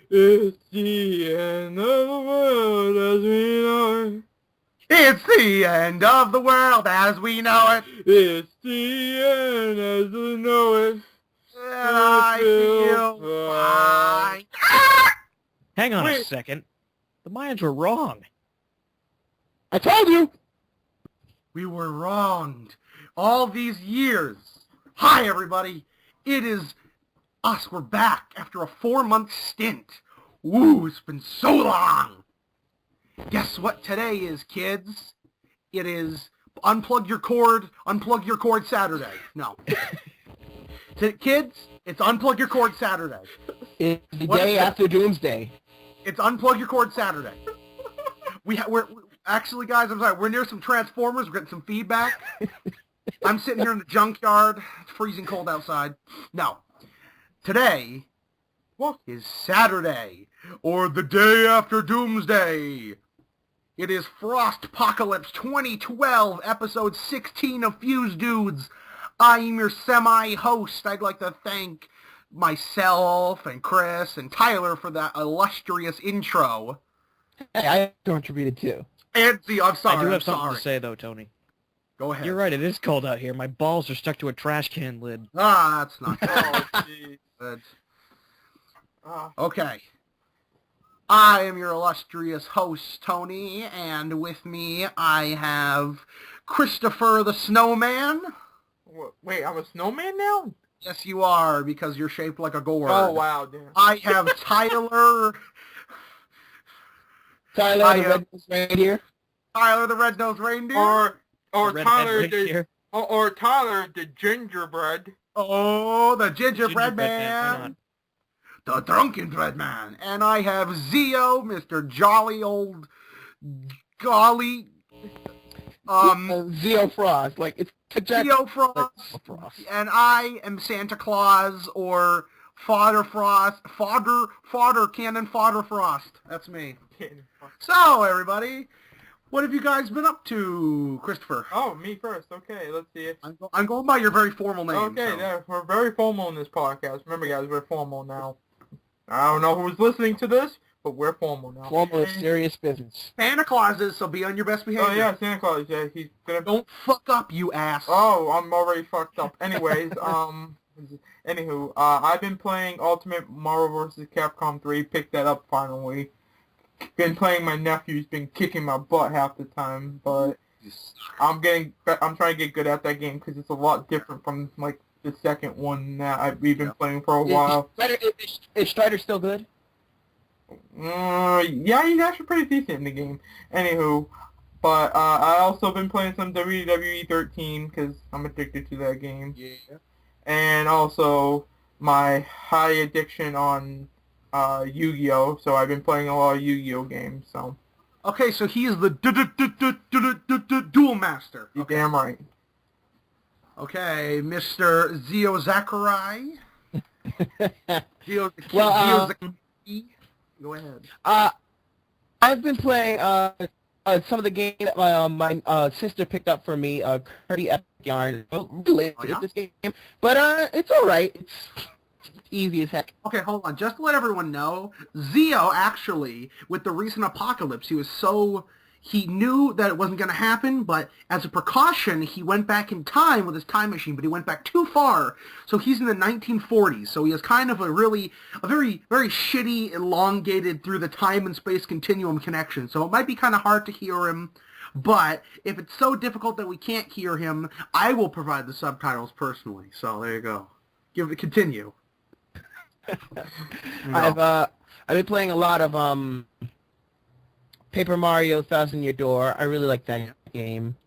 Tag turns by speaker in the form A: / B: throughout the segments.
A: It's the end of the world as we know it.
B: It's the end of the world as we know it.
A: It's the end as we know it.
B: And I feel fine.
C: Hang on a
A: Wait.
C: second. The Mayans were wrong.
D: I told you!
B: We were wronged all these years. Hi, everybody. It is us. We're back after a 4-month stint. Woo, it's been so long. Guess what today is, kids? It is unplug your cord Saturday. No. Kids, it's unplug your cord Saturday.
D: It's the
B: What
D: day
B: is it?
D: after Doomsday.
B: It's unplug your cord Saturday. We're actually, guys, I'm sorry. We're near some Transformers. We're getting some feedback. I'm sitting here in the junkyard. It's freezing cold outside. No. Today is Saturday, or the day after Doomsday. It is Frostpocalypse 2012, episode 16 of Fuse Dudes. I'm your semi-host. I'd like to thank myself and Chris and Tyler for that illustrious intro.
D: Hey, I contributed too.
B: And I'm sorry.
C: I do have
B: I'm
C: something
B: sorry.
C: to say, though, Tony.
B: Go ahead.
C: You're right, it is cold out here. My balls are stuck to a trash can lid.
B: Ah, that's not
A: Oh, jeez.
B: good.
A: Ah.
B: Okay. I am your illustrious host, Tony, and with me I have Christopher the Snowman.
A: Wait, I'm a snowman now?
B: Yes, you are, because you're shaped like a gourd.
A: Oh, wow, damn.
B: I have Tyler.
D: Tyler,
B: I,
D: the red-nosed reindeer.
B: Tyler the Red-Nosed Reindeer.
A: Or
C: Redhead
A: Tyler
C: right
A: the
C: here.
A: or Tyler the gingerbread.
B: Oh, the Gingerbread
C: Gingerbread man, why
B: Man. The Drunken Bread Man. And I have Zeo, Mr. Jolly Old Golly.
D: Zeo Frost. Like, it's a jack...
B: Zeo Frost.
D: Like, Frost.
B: And I am Santa Claus, or Fodder Frost. Cannon Fodder Frost. That's me. So, everybody, what have you guys been up to, Christopher?
A: Oh, me first. Okay, let's see.
B: I'm going by your very formal name.
A: Okay,
B: so.
A: yeah, we're very formal in this podcast. Remember, guys, we're formal now. I don't know who's listening to this, but we're formal now.
D: Formal is serious business.
B: Santa Claus is, so be on your best behavior.
A: Oh, yeah, Santa Claus. Yeah, he's gonna...
B: Don't fuck up, you ass.
A: Oh, I'm already fucked up. Anyways, anywho, I've been playing Ultimate Marvel vs. Capcom 3, picked that up finally. Been playing my nephew's been kicking my butt half the time, but I'm trying to get good at that game because it's a lot different from, like, the second one that we've been playing for a while.
D: Is Strider still good?
A: Yeah, he's actually pretty decent in the game. Anywho, but I also been playing some WWE 13 because I'm addicted to that game.
B: Yeah.
A: And also my high addiction on Yu-Gi-Oh! So I've been playing a lot of Yu-Gi-Oh! Games. So
B: Okay, so he is the Duel Master.
A: you're damn right.
B: Okay, Mr. Zeo Zachary. Zeo Zachary. Go ahead.
D: I've been playing some of the game that my sister picked up for me, Kirby Epic Yarn. Related to this game, but it's all right. It's easy as heck.
B: Okay, hold on. Just to let everyone know, Zeo actually, with the recent apocalypse, he knew that it wasn't going to happen, but as a precaution, he went back in time with his time machine, but he went back too far. So he's in the 1940s. So he has kind of a very, very shitty, elongated through the time and space continuum connection. So it might be kind of hard to hear him. But if it's so difficult that we can't hear him, I will provide the subtitles personally. So there you go. Continue.
D: I've been playing a lot of Paper Mario Thousand Year Door. I really like that game.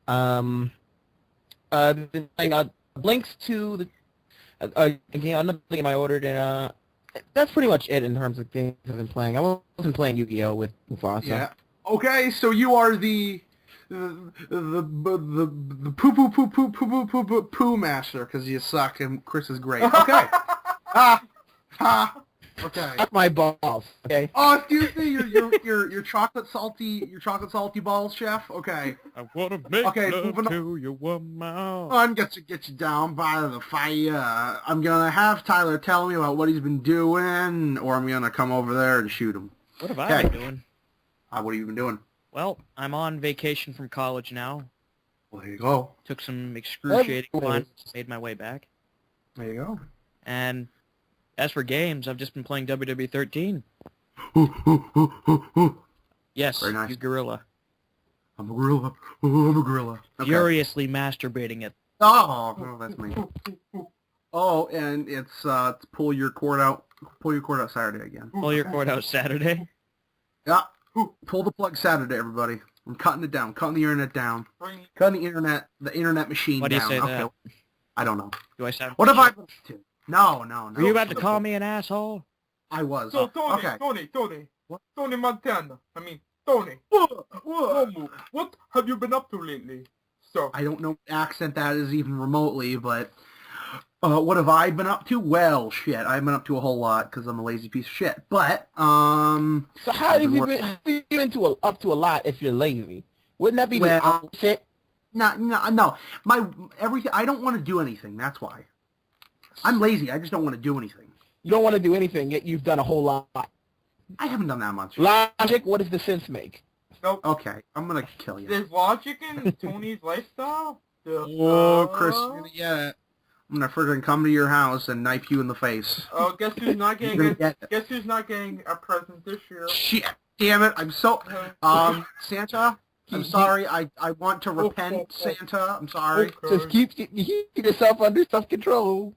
D: I've been playing Blinks 2, another game I ordered, and that's pretty much it in terms of games I've been playing. I wasn't playing Yu-Gi-Oh! With Mufasa.
B: Yeah. Okay, so you are the poo master because you suck and Chris is great. Okay. Okay.
D: Suck my balls. Okay.
B: Oh, excuse me, your chocolate salty balls, chef. Okay.
C: I wanna make
B: moving on.
C: to you one more.
B: I'm gonna get you down by the fire. I'm gonna have Tyler tell me about what he's been doing, or I'm gonna come over there and shoot him.
C: What have I been doing?
B: What have you been doing?
C: Well, I'm on vacation from college now.
B: Well, there you go.
C: Took some excruciating fun. Made my way back.
B: There you go.
C: And as for games, I've just been playing WWE 13. Yes,
B: Very nice.
C: you gorilla.
B: I'm a gorilla. I'm a gorilla. Okay.
C: Furiously masturbating it.
B: Oh, no, that's me. Oh, and it's pull your cord out. Pull your cord out Saturday again.
C: Pull your cord out Saturday.
B: Yeah. Pull the plug Saturday, everybody. I'm cutting it down. Cutting the internet down. Cutting the internet machine
C: Why do you
B: down.
C: say
B: Okay.
C: that?
B: I don't know.
C: Do I sound...
B: What have I been up to? No.
C: Were you about to call me an asshole?
B: I was.
A: So, Tony,
B: Okay.
A: Tony.
B: What?
A: Tony Montana. I mean, Tony. Hellmoo, what have you been up to lately? So,
B: I don't know what accent that is even remotely, but what have I been up to? Well, shit, I've been up to a whole lot because I'm a lazy piece of shit. But
D: So how have you been up to a lot if you're lazy? Wouldn't that be the opposite?
B: no. Everything. I don't want to do anything. That's why. I'm lazy. I just don't want to do anything.
D: You don't want to do anything, yet you've done a whole lot.
B: I haven't done that much.
D: Logic, what does the sense make?
A: nope.
B: Okay, I'm gonna kill you.
A: There's logic in Tony's lifestyle?
B: Oh, Chris, you're gonna get it. I'm gonna friggin' come to your house and knife you in the face.
A: Oh, guess who's not
B: You're
A: getting
B: gonna get it.
A: guess who's not getting a present this year?
B: Shit, damn it! I'm so Santa. I'm sorry. I want to repent, Santa. I'm sorry.
A: Okay.
D: Just keep yourself under self-control.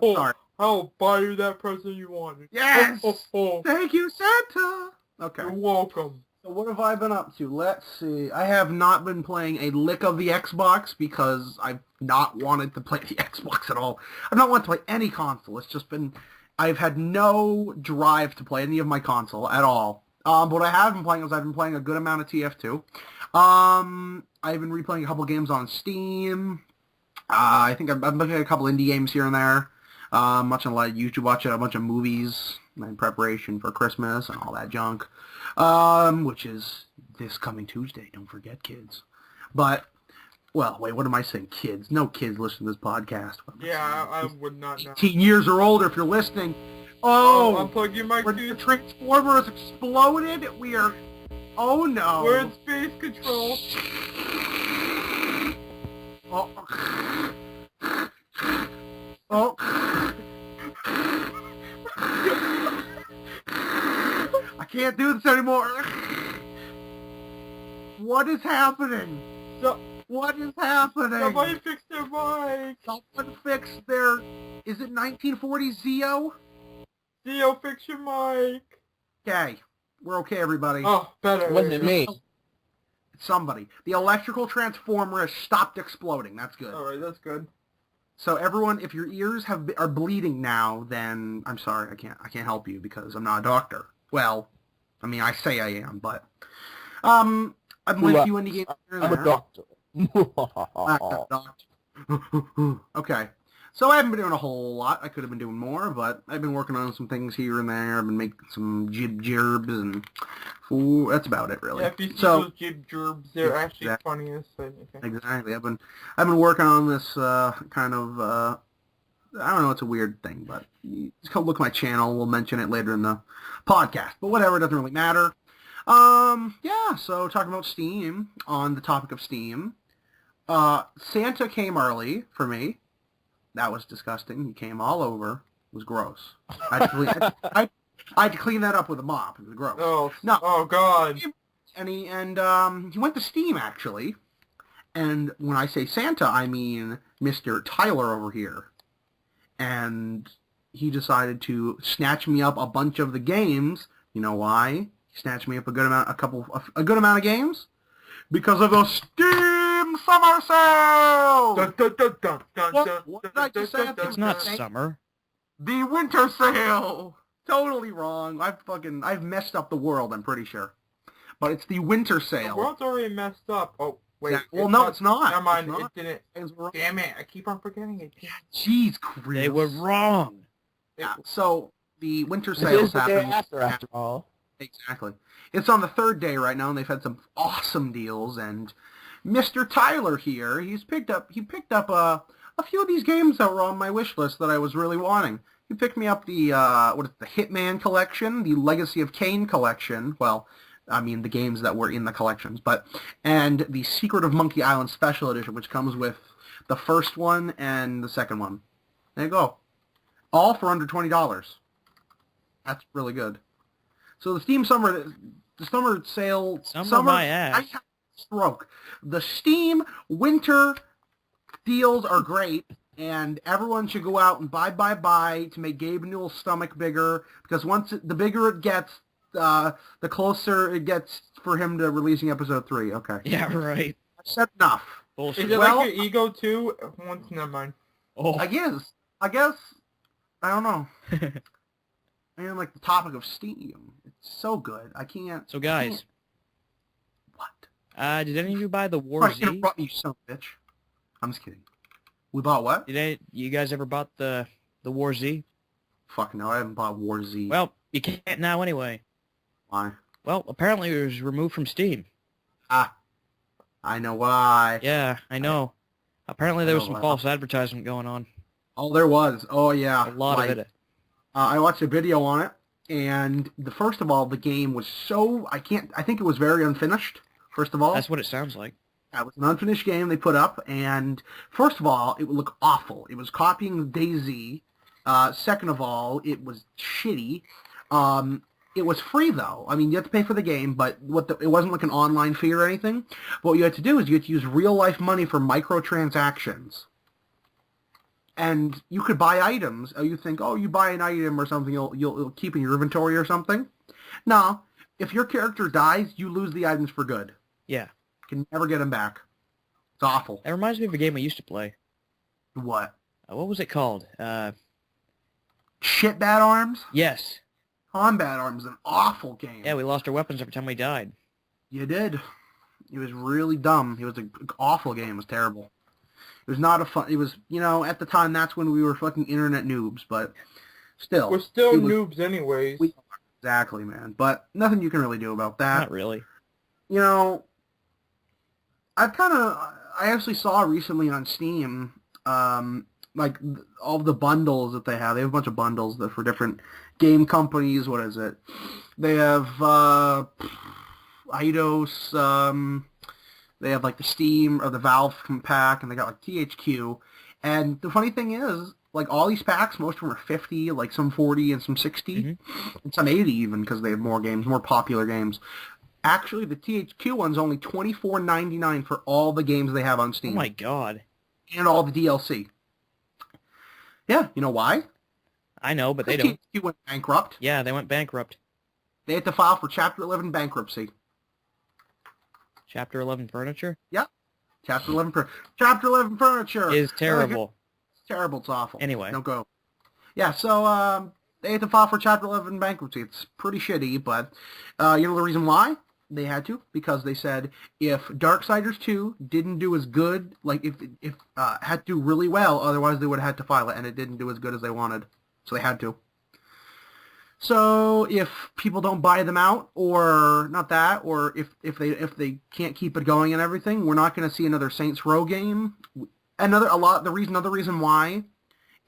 B: Sorry.
A: I'll buy you that present you wanted.
B: Yes!
A: Oh.
B: Thank you, Santa. Okay.
A: You're welcome.
B: So what have I been up to? Let's see. I have not been playing a lick of the Xbox because I've not wanted to play the Xbox at all. I've not wanted to play any console. It's just been... I've had no drive to play any of my console at all. But what I have been playing is I've been playing a good amount of TF2. I've been replaying a couple games on Steam. I think I've been playing a couple indie games here and there. Watching a lot of YouTube, watching a bunch of movies in preparation for Christmas and all that junk, which is this coming Tuesday. Don't forget, kids. But, well, wait, what am I saying, kids? No kids listen to this podcast.
A: Yeah, I would not know.
B: 18 years or older if you're listening.
A: Oh, unplug your mic,
B: the
A: dude.
B: Transformer has exploded. We are... Oh, no.
A: We're in space control.
B: Oh. I can't do this anymore. What is happening? What is happening?
A: Somebody fix their mic.
B: Someone fix their... Is it 1940 Zeo?
A: Zeo, fix your mic.
B: Okay. We're okay, everybody.
A: Oh, better.
D: Wasn't me.
B: Somebody. The electrical transformer has stopped exploding. That's good.
A: Alright, that's good.
B: So everyone, if your ears are bleeding now, then I'm sorry, I can't help you because I'm not a doctor. Well, I mean, I say I am, but I've played a few indie games here and
D: I'm a
B: there.
D: doctor.
B: I'm a doctor. Okay. So I haven't been doing a whole lot. I could have been doing more, but I've been working on some things here and there. I've been making some jib-jirbs, and that's about it, really.
A: Yeah, if you see
B: So,
A: those jib-jerbs, they're actually funny as okay.
B: exactly. I've been working on this kind of I don't know, it's a weird thing, but just go look at my channel. We'll mention it later in the podcast. But whatever, it doesn't really matter. Yeah, so talking about Steam, on the topic of Steam, Santa came early for me. That was disgusting. He came all over. It was gross. I had to clean that up with a mop. It was gross.
A: Oh,
B: No.
A: Oh, God.
B: And he went to Steam, actually. And when I say Santa, I mean Mr. Tyler over here. And he decided to snatch me up a bunch of the games. You know why? He snatched me up a good amount of games? Because of those Steam summer sales!
A: Dun, dun, dun, dun, dun,
B: What
A: dun,
B: did I just say?
A: dun, dun,
C: It's not
A: dun.
C: summer.
B: The winter sale! Totally wrong. I've messed up the world, I'm pretty sure. But it's the winter
A: The
B: sale.
A: world's already messed up. Oh, wait.
B: Yeah, well, no, it's not.
A: Never mind,
B: It's not.
A: it didn't.
B: Things were wrong.
A: Damn it, I keep on forgetting it.
B: Jeez, Chris.
C: They were wrong.
B: Yeah, so the winter
D: It
B: sale
D: is
B: is
D: the day
B: happening.
D: after all.
B: Exactly. It's on the third day right now, and they've had some awesome deals. And Mr. Tyler here, he picked up a few of these games that were on my wish list that I was really wanting. He picked me up the the Hitman collection, the Legacy of Kain collection. Well, I mean the games that were in the collections, and the Secret of Monkey Island Special Edition, which comes with the first one and the second one. There you go. All for under $20. That's really good. So the Steam summer sale,
C: My ass.
B: I have a stroke. The Steam winter deals are great, and everyone should go out and buy to make Gabe Newell's stomach bigger, because the bigger it gets, the closer it gets for him to releasing episode 3. Okay.
C: Yeah, right.
B: I've said enough.
C: Bullshit.
A: Is it
B: Well-
A: like your ego too? Once, never mind.
C: Oh.
B: I guess, I don't know. And like the topic of Steam, it's so good. I can't.
C: So guys,
B: What?
C: did any of you buy the War
B: Right,
C: Z?
B: interrupt me, you son of a bitch. I'm just kidding. We bought what?
C: You guys ever bought the War Z?
B: Fuck no, I haven't bought War Z.
C: Well, you can't now anyway.
B: Why?
C: Well, apparently it was removed from Steam.
B: I know why.
C: Yeah, I know. Apparently there was some
B: Wow.
C: false advertisement going on.
B: Oh, there was. Oh, yeah.
C: A lot of it.
B: I watched a video on it, and first of all, the game was so... I think it was very unfinished, first of all.
C: That's what it sounds like.
B: It was an unfinished game they put up, and first of all, it would look awful. It was copying DayZ. Second of all, it was shitty. It was free, though. I mean, you had to pay for the game, but it wasn't like an online fee or anything. But what you had to do is you had to use real-life money for microtransactions. And you could buy items. You think, you buy an item or something, you'll keep in your inventory or something. No. If your character dies, you lose the items for good.
C: Yeah.
B: You can never get them back. It's awful.
C: That reminds me of a game I used to play.
B: What?
C: What was it called?
B: Shit Bad Arms?
C: Yes.
B: Combat Arms is an awful game.
C: Yeah, we lost our weapons every time we died.
B: You did. It was really dumb. It was an awful game. It was terrible. It was not a fun... It was, at the time, that's when we were fucking internet noobs, but still.
A: We're still noobs anyways.
B: Exactly, man. But nothing you can really do about that.
C: Not really.
B: I actually saw recently on Steam, like all the bundles that they have. They have a bunch of bundles that for different game companies. What is it? They have Eidos. They have like the Steam or the Valve pack, and they got like THQ. And the funny thing is, like all these packs, most of them are 50, like some 40 and some 60, and some 80 even because they have more games, more popular games. Actually, the THQ one's only $24.99 for all the games they have on Steam.
C: Oh my god.
B: And all the DLC. Yeah, you know why?
C: I know, but they don't.
B: THQ went bankrupt.
C: Yeah, they went bankrupt.
B: They had to file for Chapter 11 bankruptcy.
C: Chapter 11 furniture?
B: Yep. Chapter 11 furniture.
C: Is terrible.
B: It's terrible. It's awful.
C: Anyway.
B: Don't go. Yeah, so they had to file for Chapter 11 bankruptcy. It's pretty shitty, but you know the reason why? They had to, because they said if Darksiders 2 didn't do as good, like if had to do really well, otherwise they would have had to file it, and it didn't do as good as they wanted, so they had to. So if people don't buy them out, or not that, or if they can't keep it going and everything, we're not going to see another Saints Row game. Another reason why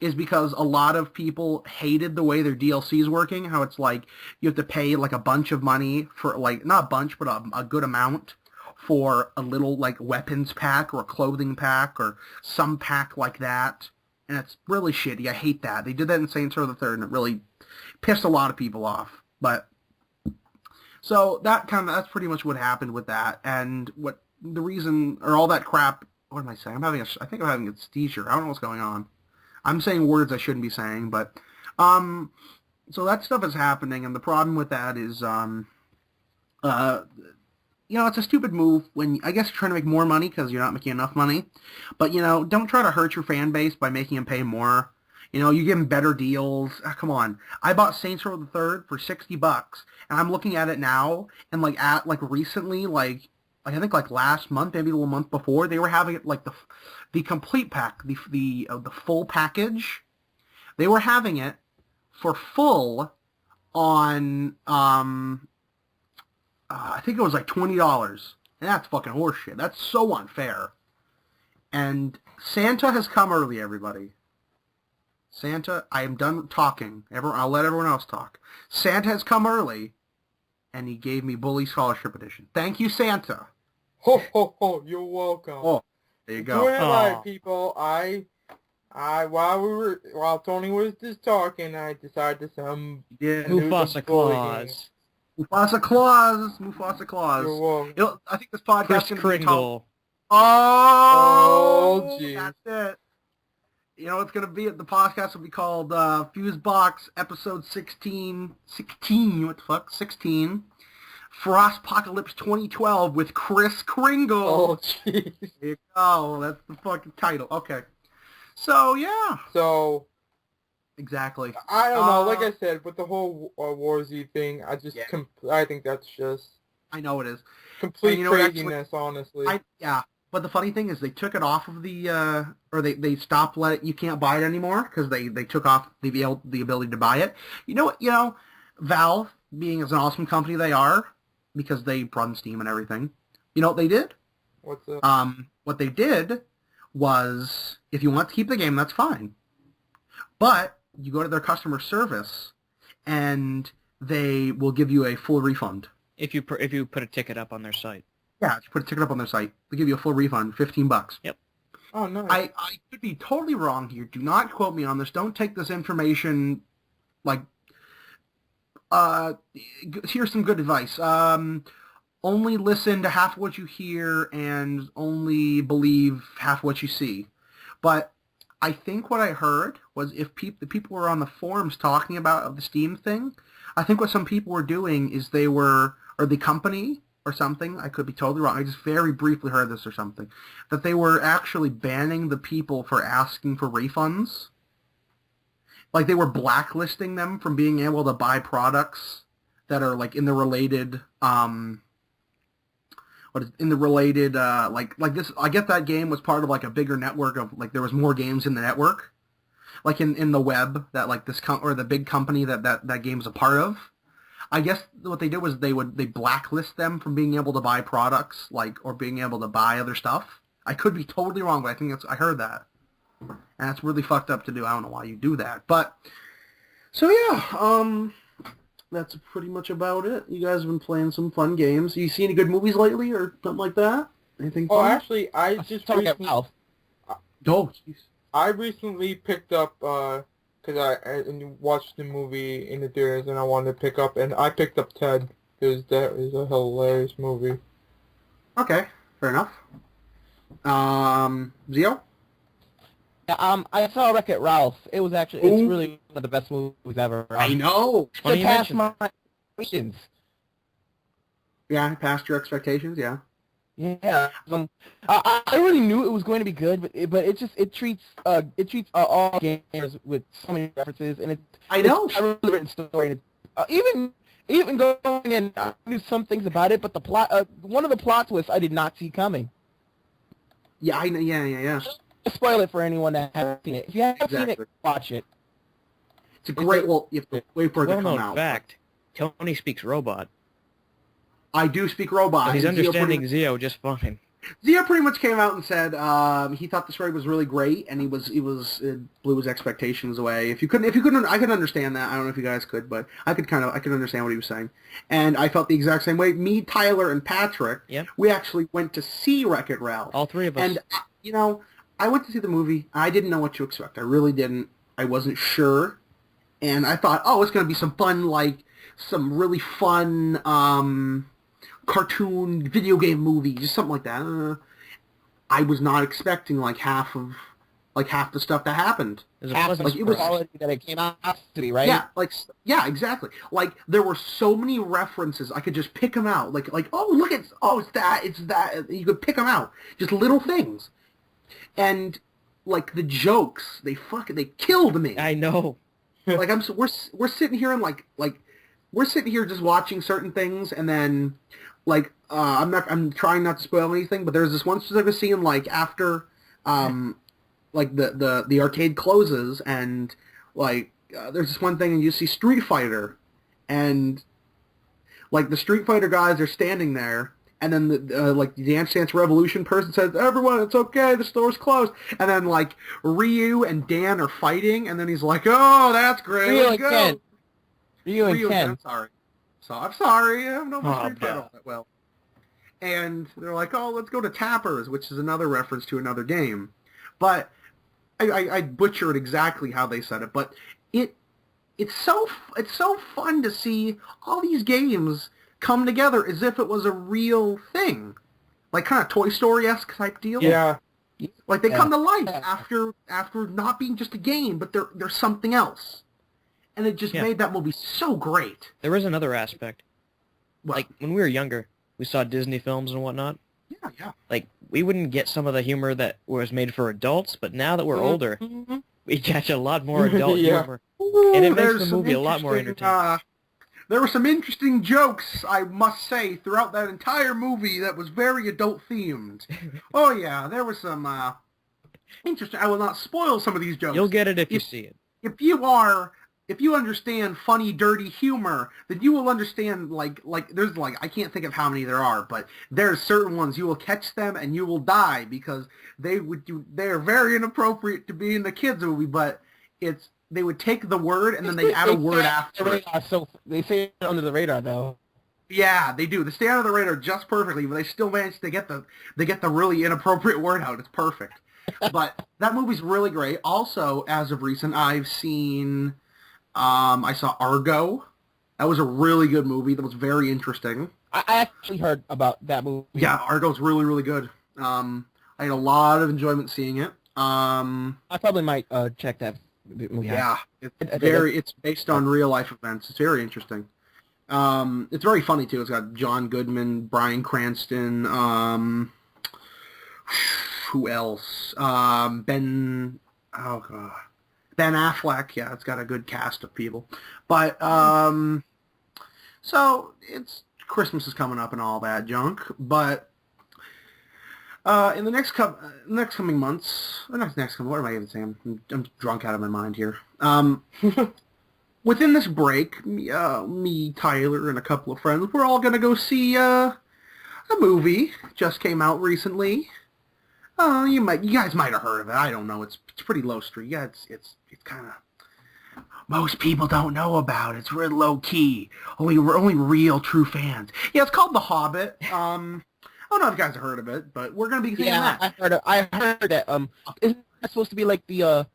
B: is because a lot of people hated the way their DLC is working, how it's like you have to pay like a bunch of money for, like, not a bunch, but a good amount for a little like weapons pack or a clothing pack or some pack like that. And it's really shitty. I hate that. They did that in Saints Row the Third, and it really pissed a lot of people off. But so that's pretty much what happened with that. And what the reason, or all that crap, what am I saying? I think I'm having a seizure. I don't know what's going on. I'm saying words I shouldn't be saying, but so that stuff is happening, and the problem with that is it's a stupid move when, I guess, you're trying to make more money because you're not making enough money. But, don't try to hurt your fan base by making them pay more. You give them better deals. Come on. I bought Saints Row the Third for $60, and I'm looking at it now, and recently, I think last month, maybe a little month before, they were having it the complete pack, the full package. They were having it for full on, I think it was like $20. And that's fucking horseshit. That's so unfair. And Santa has come early, everybody. Santa, I am done talking. I'll let everyone else talk. Santa has come early, and he gave me Bully Scholarship Edition. Thank you, Santa.
A: Ho, ho, ho, you're welcome.
B: Oh, there you go.
A: Doing it
C: Aw.
A: right, people. While Tony was just talking, I decided to send
B: Yeah.
C: Mufasa Claus.
B: Mufasa Claus. Mufasa Claus.
A: You're welcome.
B: I think this podcast
C: Chris
B: is going to be
C: Kringle.
B: Oh,
A: jeez.
B: that's it. You know, it's going to be, the podcast will be called Fusebox Episode 16. 16, what the fuck? 16. Frostpocalypse 2012 with Chris Kringle.
A: Oh, jeez.
B: There you go. That's the fucking title. Okay. So, yeah.
A: So,
B: Exactly.
A: I don't know. Like I said, with the whole Warzy thing, I just,
B: Yeah.
A: I think that's just
B: I know it is.
A: complete
B: And you know what,
A: craziness, honestly.
B: Yeah. But the funny thing is they took it off of the, or they stopped you can't buy it anymore because they took off the ability to buy it. You know what, Valve, being as an awesome company they are, because they run Steam and everything, you know what they did?
A: What's up?
B: What they did was, if you want to keep the game, that's fine. But you go to their customer service, and they will give you a full refund.
C: If you put a ticket up on their site.
B: Yeah, if you put a ticket up on their site, they give you a full refund, $15.
C: Yep.
A: Oh, no.
B: I could be totally wrong here. Do not quote me on this. Don't take this information like, here's some good advice. Only listen to half what you hear and only believe half what you see. But I think what I heard was if the people were on the forums talking about the Steam thing, I think what some people were doing is or the company or something, I could be totally wrong, I just very briefly heard this or something, that they were actually banning the people for asking for refunds. Like they were blacklisting them from being able to buy products that are like in the related, like this, I get that game was part of like a bigger network of, like there was more games in the network, like in the web that like this or the big company that game's a part of. I guess what they did was they blacklist them from being able to buy products, like, or being able to buy other stuff. I could be totally wrong, but I think I heard that. And that's really fucked up to do. I don't know why you do that. But, so yeah, that's pretty much about it. You guys have been playing some fun games. You see any good movies lately or something like that? Anything fun?
A: Oh, actually, I just recently...
B: Oh, jeez.
A: I recently picked up, because I watched the movie in the theaters and I wanted to pick up, and I picked up Ted, because that is a hilarious movie.
B: Okay, fair enough. Zeo?
D: Yeah, I saw Wreck-It Ralph. It was actually, it's really one of the best movies ever.
B: I know!
C: Funny you
D: Surpassed
C: mention
D: my expectations.
B: Yeah, past your expectations, yeah.
D: Yeah, I really knew it was going to be good, but it treats all gamers with so many references, and
B: I know.
D: It's a really written story. Even going in, I knew some things about it, but the plot, one of the plot twists I did not see coming.
B: Yeah, I know. Yeah.
D: Spoil it for anyone that hasn't seen it. If you haven't seen
B: Exactly.
D: it, watch it.
B: It's a great. Well, you have to wait for it to come
C: Well-known
B: out.
C: fact, Tony speaks robot.
B: I do speak robot.
C: So he's
B: and
C: understanding Zeo just fine.
B: Zeo pretty much came out and said he thought the story was really great, and it blew his expectations away. If you couldn't, I could understand that. I don't know if you guys could, but I could understand what he was saying. And I felt the exact same way. Me, Tyler, and Patrick,
C: Yep.
B: we actually went to see Wreck-It Ralph.
C: All three of us.
B: And I went to see the movie. I didn't know what to expect. I really didn't. I wasn't sure, and I thought, oh, it's going to be some fun, like some really fun cartoon video game movie, just something like that. I was not expecting like half the stuff that happened.
C: There's a
D: Half
C: pleasant
D: the
C: surprise.
D: quality that it came out to be, right?
B: Yeah, exactly. Like there were so many references, I could just pick them out. Like oh look, it's that. You could pick them out, just little things, and like the jokes, they killed me.
C: I know.
B: Like we're sitting here and like we're sitting here just watching certain things, and then like I'm trying not to spoil anything, but there's this one specific scene like after like the arcade closes and like there's this one thing, and you see Street Fighter, and like the Street Fighter guys are standing there, and then the Dance Dance Revolution person says, "Everyone, it's okay, the store's closed." And then like Ryu and Dan are fighting, and then he's like, "Oh, that's great, let's go."
D: Ryu and Ken.
B: I'm sorry. So I'm sorry, I don't know my
C: Oh,
B: Street Fighter all that well. And they're like, "Oh, let's go to Tappers," which is another reference to another game. But I butchered exactly how they said it, but it's so fun to see all these games come together as if it was a real thing, like kind of Toy Story-esque type deal.
A: Yeah.
B: Like they come to life after not being just a game, but they're something else, and it just made that movie so great.
C: There was another aspect.
B: Well,
C: Like, when we were younger, we saw Disney films and whatnot.
B: yeah.
C: Like, we wouldn't get some of the humor that was made for adults, but now that we're older, we catch a lot more adult
A: Yeah.
C: humor. And it makes
B: There's
C: the
B: some
C: movie a lot more
B: interesting,
C: entertaining.
B: There were some interesting jokes, I must say, throughout that entire movie that was very adult-themed. Oh, yeah, there was some interesting... I will not spoil some of these jokes.
C: You'll get it if you see it.
B: If you understand funny, dirty humor, then you will understand, there's, I can't think of how many there are, but there's certain ones. You will catch them and you will die because they're very inappropriate to be in the kids' movie, but they would take the word and then they add a word after it.
D: So they say it under the radar, though.
B: Yeah, they do. They stay under the radar just perfectly, but they still manage to get the really inappropriate word out. It's perfect. But that movie's really great. Also, as of recent, I've seen... I saw Argo. That was a really good movie. That was very interesting.
D: I actually heard about that movie.
B: Yeah, Argo's really, really good. I had a lot of enjoyment seeing it.
D: I probably might check that movie out.
B: Yeah, it's based on real life events. It's very interesting. It's very funny too. It's got John Goodman, Bryan Cranston, who else? Ben Affleck. Yeah, it's got a good cast of people. But so it's Christmas is coming up and all that junk. But in the next coming months, what am I even saying? I'm drunk out of my mind here. Within this break, me, Tyler, and a couple of friends, we're all gonna go see a movie. Just came out recently. You guys might have heard of it. I don't know. It's pretty low street. Yeah, it's kind of most people don't know about it. It's real low key. Only real true fans. Yeah, it's called The Hobbit. I don't know if you guys have heard of it, but we're gonna be seeing that.
D: I heard that. Isn't that supposed to be like the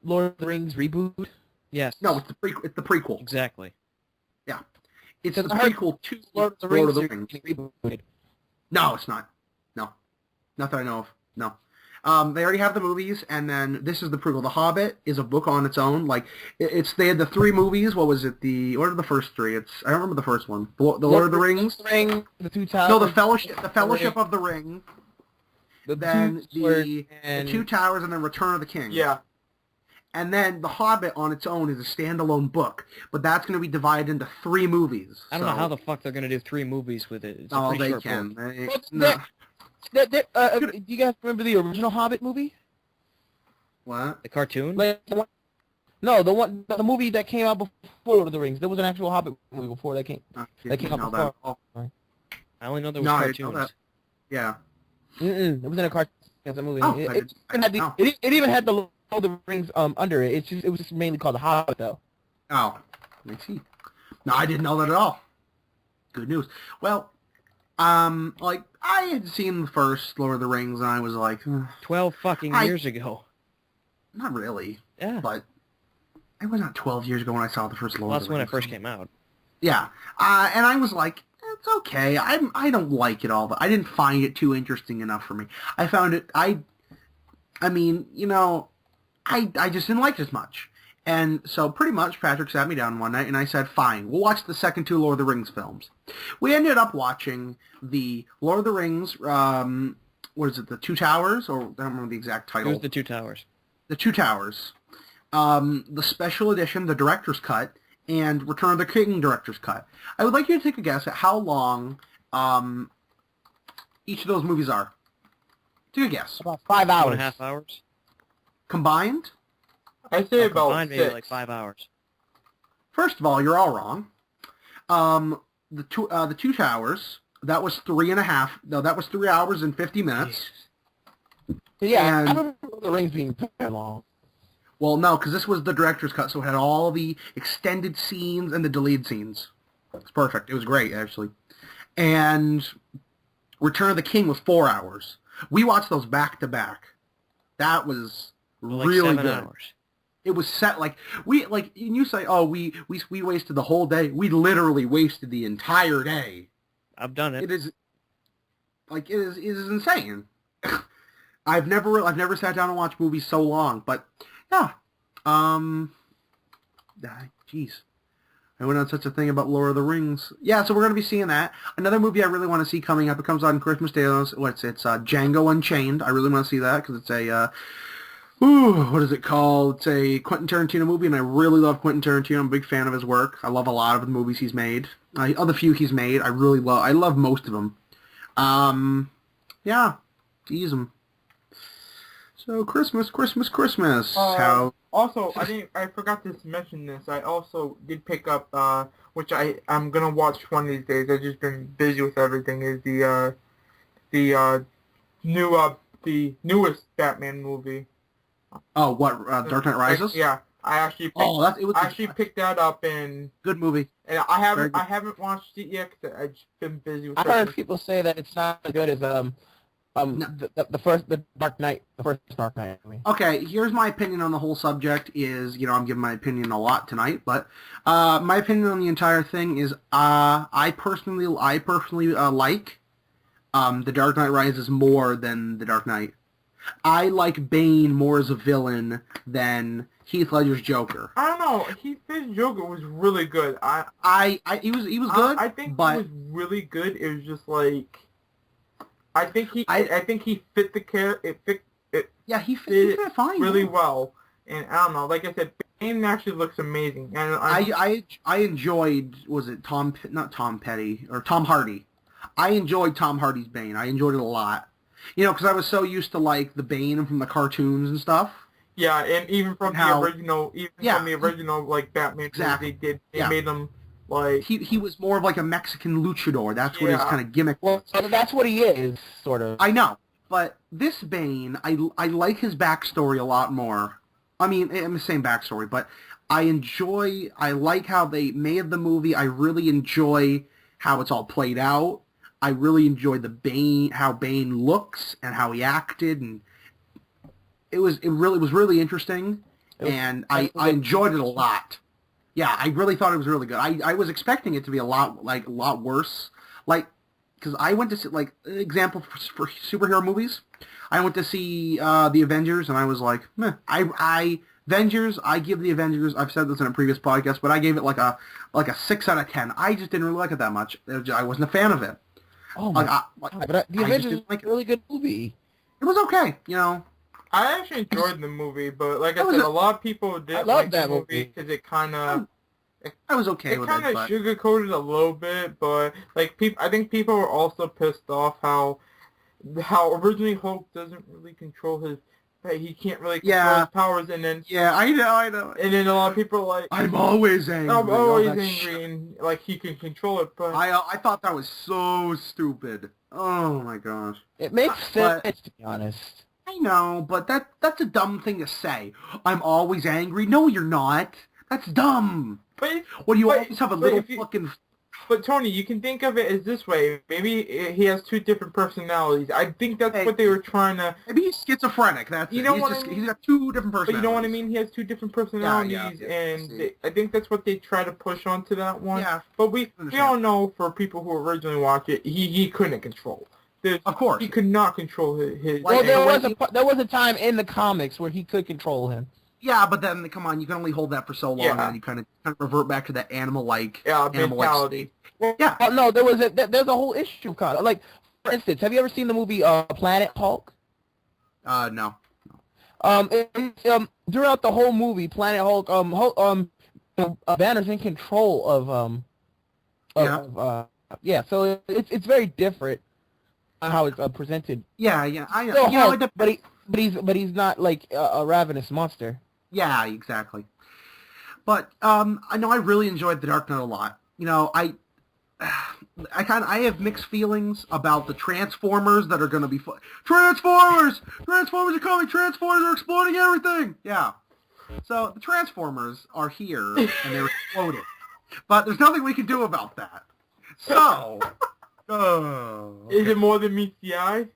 D: Lord of the Rings reboot?
C: Yes.
B: No, it's the prequel.
C: Exactly.
B: Yeah, it's the prequel to Lord of the Rings.
D: Rebooted.
B: No, it's not. No, not that I know of. No. They already have the movies, and then this is the prequel. The Hobbit is a book on its own. Like, they had the three movies. What was it? What are the first three? I don't remember the first one. The Lord of the Rings?
D: The Two Towers.
B: No, the Fellowship of the Ring. Then the Two Towers, and then Return of the King.
A: Yeah.
B: And then The Hobbit on its own is a standalone book, but that's going to be divided into three movies.
C: I don't know how the fuck they're going to do 3 movies with it. It's a pretty
B: they
C: short
B: can.
C: book.
D: Do you guys remember the original Hobbit movie?
B: What?
C: The cartoon?
D: Like the movie that came out before Lord of the Rings. There was an actual Hobbit movie before that came out before.
C: I only know there was
B: No, I
C: cartoons.
B: didn't know that. Yeah.
D: It was in a cartoon movie.
B: Oh,
D: It even had the Lord of the Rings under it. It was just mainly called The Hobbit, though.
B: Oh, I see. No, I didn't know that at all. Good news. Well, I had seen the first Lord of the Rings, and I was like,
C: 12 fucking years ago.
B: Not really.
C: Yeah.
B: But it was not 12 years ago when I saw the first Lord of the Rings.
C: That's when it first came out.
B: Yeah. And I was like, it's okay. I don't like it all, but I didn't find it too interesting enough for me. I found it, I just didn't like it as much. And so pretty much Patrick sat me down one night and I said, fine, we'll watch the second 2 Lord of the Rings films. We ended up watching the Lord of the Rings, what is it, The Two Towers? Or I don't remember the exact title.
C: It was The Two Towers.
B: The Two Towers. The special edition, the director's cut, and Return of the King director's cut. I would like you to take a guess at how long each of those movies are. Take a guess.
D: About 5 hours.
C: 2.5 hours?
B: Combined?
A: I say about
C: Combined,
A: 6.
C: maybe like 5 hours.
B: First of all, you're all wrong. The Two Towers, that was 3.5. No, that was 3 hours and 50 minutes.
D: Yeah,
B: And-
D: I don't remember the rings being that long.
B: Well, no, because this was the director's cut, so it had all the extended scenes and the deleted scenes. It's perfect. It was great, actually. And Return of the King was 4 hours. We watched those back to back. That was
C: Like
B: really
C: 7
B: good.
C: hours.
B: It was set and you say, oh, we wasted the whole day. We literally wasted the entire day.
C: I've done it.
B: It is insane. I've never sat down and watched movies so long, but yeah. Jeez. I went on such a thing about Lord of the Rings. Yeah, so we're going to be seeing that. Another movie I really want to see coming up. It comes out on Christmas Day. It's Django Unchained. I really want to see that because it's a what is it called? It's a Quentin Tarantino movie, and I really love Quentin Tarantino. I'm a big fan of his work. I love a lot of the movies he's made. Of the few he's made, I love most of them. Yeah, tease them. So Christmas.
A: Also, I forgot to mention this. I also did pick up, which I'm gonna watch one of these days. I've just been busy with everything. Is the newest Batman movie.
B: Oh, what? Dark Knight Rises?
A: Yeah, I actually picked that up, and
B: good movie.
A: And I haven't watched it yet because I've just been busy with.
D: I heard people say that it's not as good as the Dark Knight, the first Dark Knight. I mean.
B: Okay, here's my opinion on the whole subject. I'm giving my opinion a lot tonight, but my opinion on the entire thing is I personally like the Dark Knight Rises more than the Dark Knight. I like Bane more as a villain than Heath Ledger's Joker.
A: I don't know. Heath Ledger's Joker was really good.
B: He was good.
A: I think
B: but
A: he was really good. It was just like I think he fit the character.
B: He fit it fine
A: really well. And I don't know. Like I said, Bane actually looks amazing. And
B: I enjoyed. Was it Tom Hardy? I enjoyed Tom Hardy's Bane. I enjoyed it a lot. Because I was so used to like the Bane from the cartoons and stuff.
A: Yeah, and even from the original, like Batman,
B: exactly.
A: they made him like
B: he was more of like a Mexican luchador. That's what his kind of gimmick was.
D: Well, that's what he is, sort of.
B: I know, but this Bane, I like his backstory a lot more. I mean, I'm the same backstory, but I like how they made the movie. I really enjoy how it's all played out. I really enjoyed how Bane looks and how he acted, and it was really interesting, and I enjoyed it a lot. Yeah, I really thought it was really good. I was expecting it to be a lot worse, because I went to see, like, an example for superhero movies. I went to see the Avengers, and I was like, meh. Avengers, I give the Avengers, I've said this in a previous podcast, but I gave it like a 6 out of 10. I just didn't really like it that much. I wasn't a fan of it.
D: Oh my God. But the Avengers is like a really good movie.
B: It was okay,
A: I actually enjoyed the movie, but like I said, a lot of people didn't like the movie because it kind of...
B: I was okay with it,
A: It kind of sugarcoated a little bit, but like I think people were also pissed off how originally Hulk doesn't really control his... He can't really control his powers, and then...
B: Yeah, I know.
A: And then a lot of people are like...
B: I'm always angry.
A: I'm always angry, and like he can control it, but...
B: I thought that was so stupid. Oh my gosh.
D: It makes sense, to be honest.
B: I know, but that's a dumb thing to say. I'm always angry. No, you're not. That's dumb.
A: But
B: you always have a little fucking...
A: But Tony, you can think of it as this way. Maybe he has 2 different personalities. I think that's what they were trying to...
B: Maybe he's schizophrenic. He's got 2 different personalities.
A: But you know what I mean? He has 2 different personalities, and I think that's what they try to push onto that one.
B: Yeah.
A: But we all know, for people who originally watched it, he couldn't control.
B: Of course.
A: He could not control his...
D: Well, there was a time in the comics where he could control him.
B: Yeah, but then, come on, you can only hold that for so long, and then you kind of revert back to that animal-like
A: mentality.
B: Yeah.
D: No, there's a whole issue, kind of. Like, for instance, have you ever seen the movie Planet Hulk?
B: No.
D: Throughout the whole movie, Planet Hulk, Banner's in control of so it's very different on how it's presented.
B: Yeah, I know.
D: But he's not like a ravenous monster.
B: Yeah, exactly. But I know I really enjoyed The Dark Knight a lot. You know, I have mixed feelings about the Transformers that are going to be Transformers are coming. Transformers are exploding everything. Yeah. So the Transformers are here and they're exploding, but there's nothing we can do about that. So,
A: Is it more than meets the eye?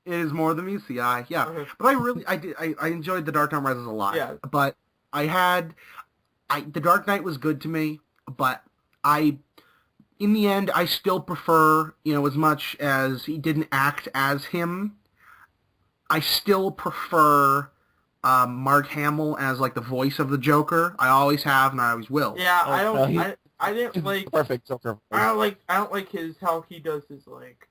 B: It is more than meets the eye. Yeah.
A: Okay.
B: But I enjoyed The Dark Knight Rises a lot.
A: Yeah.
B: But The Dark Knight was good to me, but in the end, I still prefer, you know, as much as he didn't act as him, I still prefer Mark Hamill as, like, the voice of the Joker. I always have, and I always will.
A: Yeah,
D: Oh,
A: I didn't like.
D: Perfect Joker.
A: I don't like how he does his, like,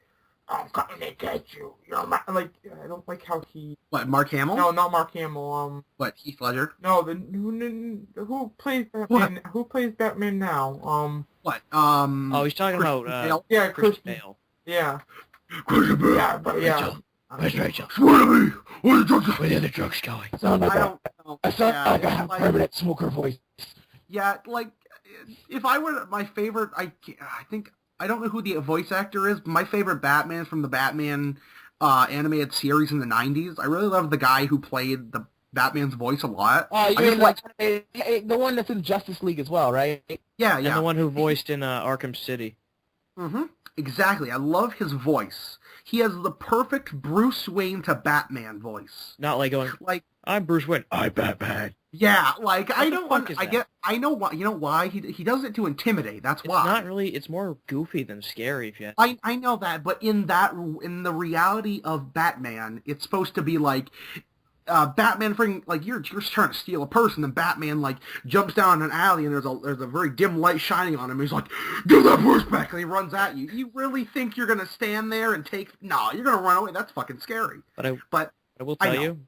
A: I'm coming to get you. You know, I don't like how he.
B: What, Mark Hamill?
A: No, not Mark Hamill.
B: What, Heath Ledger?
A: No, who plays Batman?
B: What?
A: Who plays Batman now?
B: What?
C: Oh, he's talking
B: Christian
C: about
B: Bale?
A: Yeah,
C: Christian
A: Christian.
C: Bale.
A: Yeah.
B: Christian Bale.
A: Yeah, but yeah.
C: Rachel. Where's Rachel?
B: Swear to me! Where the drugs
C: Where the other drugs going?
D: Sound like
B: I don't know.
D: I sound
B: Yeah,
D: like a
B: like-
D: permanent smoker voice.
B: Yeah, like, if I were my favorite, I think, I don't know who the voice actor is, but my favorite Batman from the Batman animated series in the 90s, I really love the guy who played the Batman's voice a lot.
D: You
B: I
D: mean
B: just like,
D: the one that's in Justice League as well, right?
B: yeah,
C: And the
B: yeah.
C: one who voiced in Arkham City.
B: Mm-hmm. Exactly. I love his voice. He has the perfect Bruce Wayne to Batman voice.
C: Not like going,
B: Like,
C: I'm Bruce Wayne. I'm Batman.
B: yeah, like,
C: What
B: I
C: the
B: don't
C: fuck
B: want,
C: is
B: I
C: that?
B: get, I know why, you know why? He does it to intimidate, that's
C: It's
B: why.
C: not really, it's more goofy than scary, if you
B: I know that, but in the reality of Batman, it's supposed to be like, Batman like you're trying to steal a purse, and then Batman like jumps down an alley, and there's a very dim light shining on him. He's like, "Give that purse back!" And he runs at you. You really think you're gonna stand there and take? No, you're gonna run away. That's fucking scary.
C: But I will
B: I
C: tell
B: know.
C: you.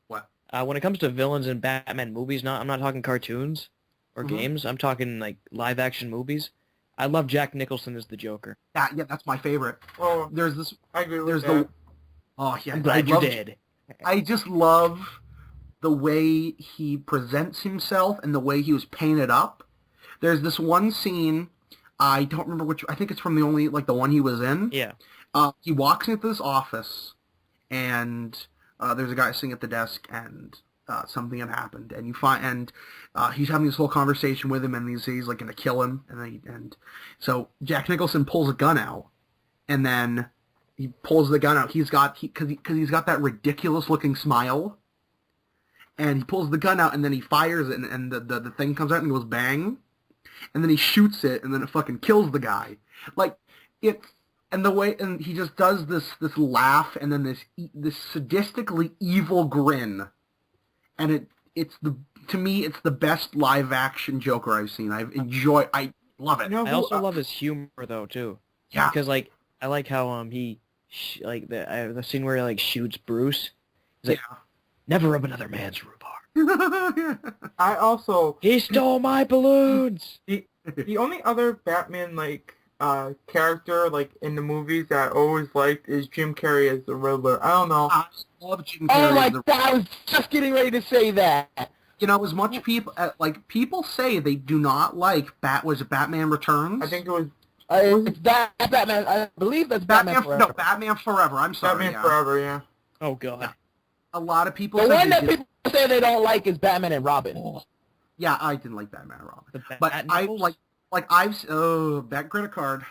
B: What?
C: When it comes to villains in Batman movies, I'm not talking cartoons or
B: Mhm.
C: games. I'm talking like live action movies. I love Jack Nicholson as the Joker.
B: Yeah, that's my favorite.
A: Oh,
B: There's this.
A: I agree with
B: There's
A: that.
B: Oh yeah,
C: I'm glad you
B: love-
C: did.
B: I just love the way he presents himself and the way he was painted up. There's this one scene, I don't remember which, I think it's from the one he was in.
C: Yeah.
B: He walks into this office, and there's a guy sitting at the desk, and something had happened, and he's having this whole conversation with him, and he's like going to kill him, and so Jack Nicholson pulls a gun out, and then he pulls the gun out. Because he's got that ridiculous looking smile, and he pulls the gun out, and then he fires it, and the thing comes out and goes bang, and then he shoots it, and then it fucking kills the guy. Like, and he just does this laugh, and then this sadistically evil grin, and to me it's the best live action Joker I've seen. I love it.
A: You know
C: I
A: who-
C: also love his humor though too.
B: Yeah.
C: Because like I like how he like the scene where he like shoots Bruce. He's like, never rub another man's rhubarb.
A: I also
C: He stole my balloons.
A: the only other Batman character like in the movies that I always liked is Jim Carrey as the Riddler. I don't know.
B: I love Jim Carrey.
D: Oh my
B: as the-
D: god, I was just getting ready to say that.
B: You know, as much people people say they do not like Batman Returns.
A: I think it was
D: It's Batman. I believe that's Batman Forever.
B: No, Batman Forever. I'm sorry.
A: Batman
B: yeah.
A: Forever. Yeah.
C: Oh god.
B: A lot of people.
D: The
B: say
D: one
B: they
D: that
B: did-
D: people say they don't like is Batman and Robin.
B: Yeah, I didn't like Batman and Robin.
C: The
B: But
C: Bat
B: I
C: Nipples?
B: back credit card.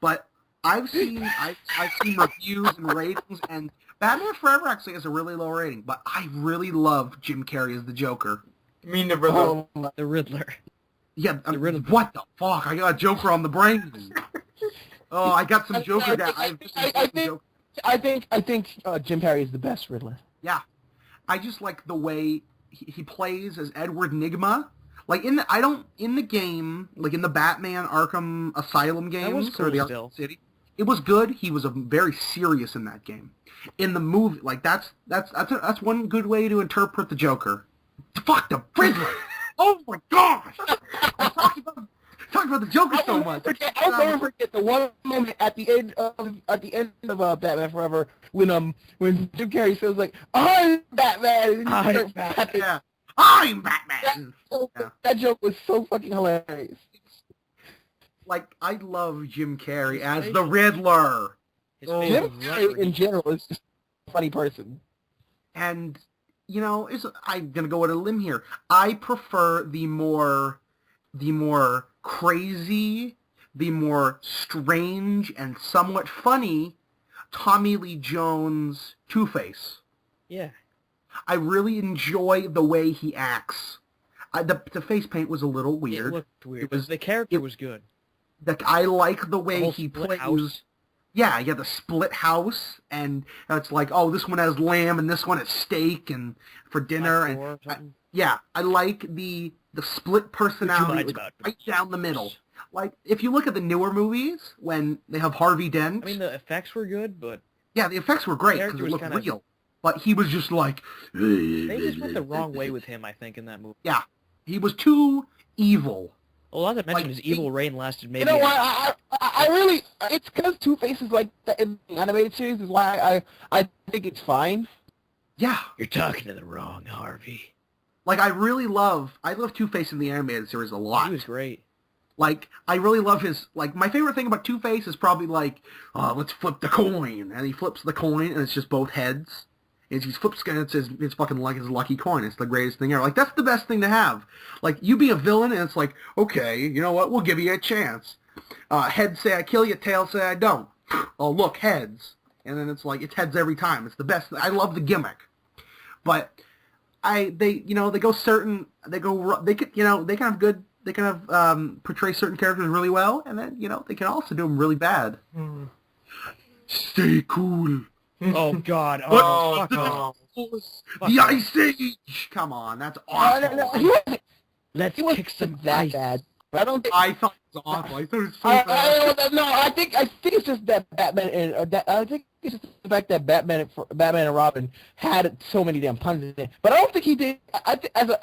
B: But I've seen reviews and ratings, and Batman Forever actually has a really low rating. But I really love Jim Carrey as the Joker.
A: I mean the Riddler.
C: The Riddler.
B: Yeah,
C: The Riddler.
B: what the fuck? I got a Joker on the brain. Oh, I got some Joker down.
D: I think Jim Carrey is the best Riddler.
B: Yeah, I just like the way he plays as Edward Nygma. Like in the game, like in the Batman Arkham Asylum games
C: was cool
B: or the
C: still.
B: Arkham City, it was good. He was very serious in that game. In the movie, like that's one good way to interpret the Joker. Fuck the Riddler! Oh my gosh! I'm talking about the Joker so much.
D: I'll never forget the one moment at the end of Batman Forever when Jim Carrey says like, "I'm Batman."
C: I'm Batman.
B: Yeah. I'm Batman. Yeah.
D: That joke was so fucking hilarious.
B: Like, I love Jim Carrey
C: His
B: as
C: face-
B: the Riddler.
C: His
B: Oh.
C: face
D: Jim
C: was
D: Carrey
C: rubbery.
D: in general is just a funny person.
B: And, you know, I'm going to go on a limb here. I prefer the more crazy, the more strange and somewhat funny Tommy Lee Jones Two-Face.
C: Yeah.
B: I really enjoy the way he acts. The face paint was a little
C: It
B: weird.
C: looked weird.
B: It was-
C: The character was good.
B: I like the way
C: The whole
B: he
C: split
B: plays.
C: house.
B: Yeah, the split house, and it's like, oh, this one has lamb and this one has steak and for dinner,
C: Black
B: and
C: door or something.
B: yeah, I like the split personality,
C: minds
B: like,
C: about it.
B: right down the middle. Like, if you look at the newer movies when they have Harvey Dent,
C: I mean, the effects were good, but
B: yeah, the effects were great
C: character
B: because it
C: was
B: looked
C: kinda-
B: real. But he was just like,
C: they just went the wrong way with him, I think, in that movie.
B: Yeah, he was too evil.
C: Well, not to mention
B: Like,
C: his evil reign lasted maybe...
D: You know what? I really, it's because Two-Face is like that in the animated series is why I think it's fine.
B: Yeah,
C: You're talking to the wrong Harvey.
B: like I love Two-Face in the animated series a lot.
C: He was great.
B: Like, I really love his, like, my favorite thing about Two-Face is probably, like, let's flip the coin. And he flips the coin, and it's just both heads. And he flips, and it's fucking like his lucky coin. It's the greatest thing ever. Like, that's the best thing to have. Like, you be a villain, and it's like, okay, you know what, we'll give you a chance. Heads say I kill you, tails say I don't. Oh, look, heads. And then it's like, it's heads every time. It's the best. I love the gimmick. But, they can portray certain characters really well, and then, they can also do them really bad.
A: Hmm.
B: Stay cool.
C: Oh, God.
B: What?
C: Oh, fuck off. Fuck
B: The
C: off.
B: Ice Age! Come on, that's
D: No,
B: awesome.
D: he wasn't,
C: Let's
D: he wasn't
C: kick some
D: that
C: ice.
D: bad. But I don't think.
B: I thought it was awful. I thought it was so bad.
D: I think it's just that Batman and I think it's just the fact that Batman and Robin had so many damn puns in it. But I don't think he did. I think as a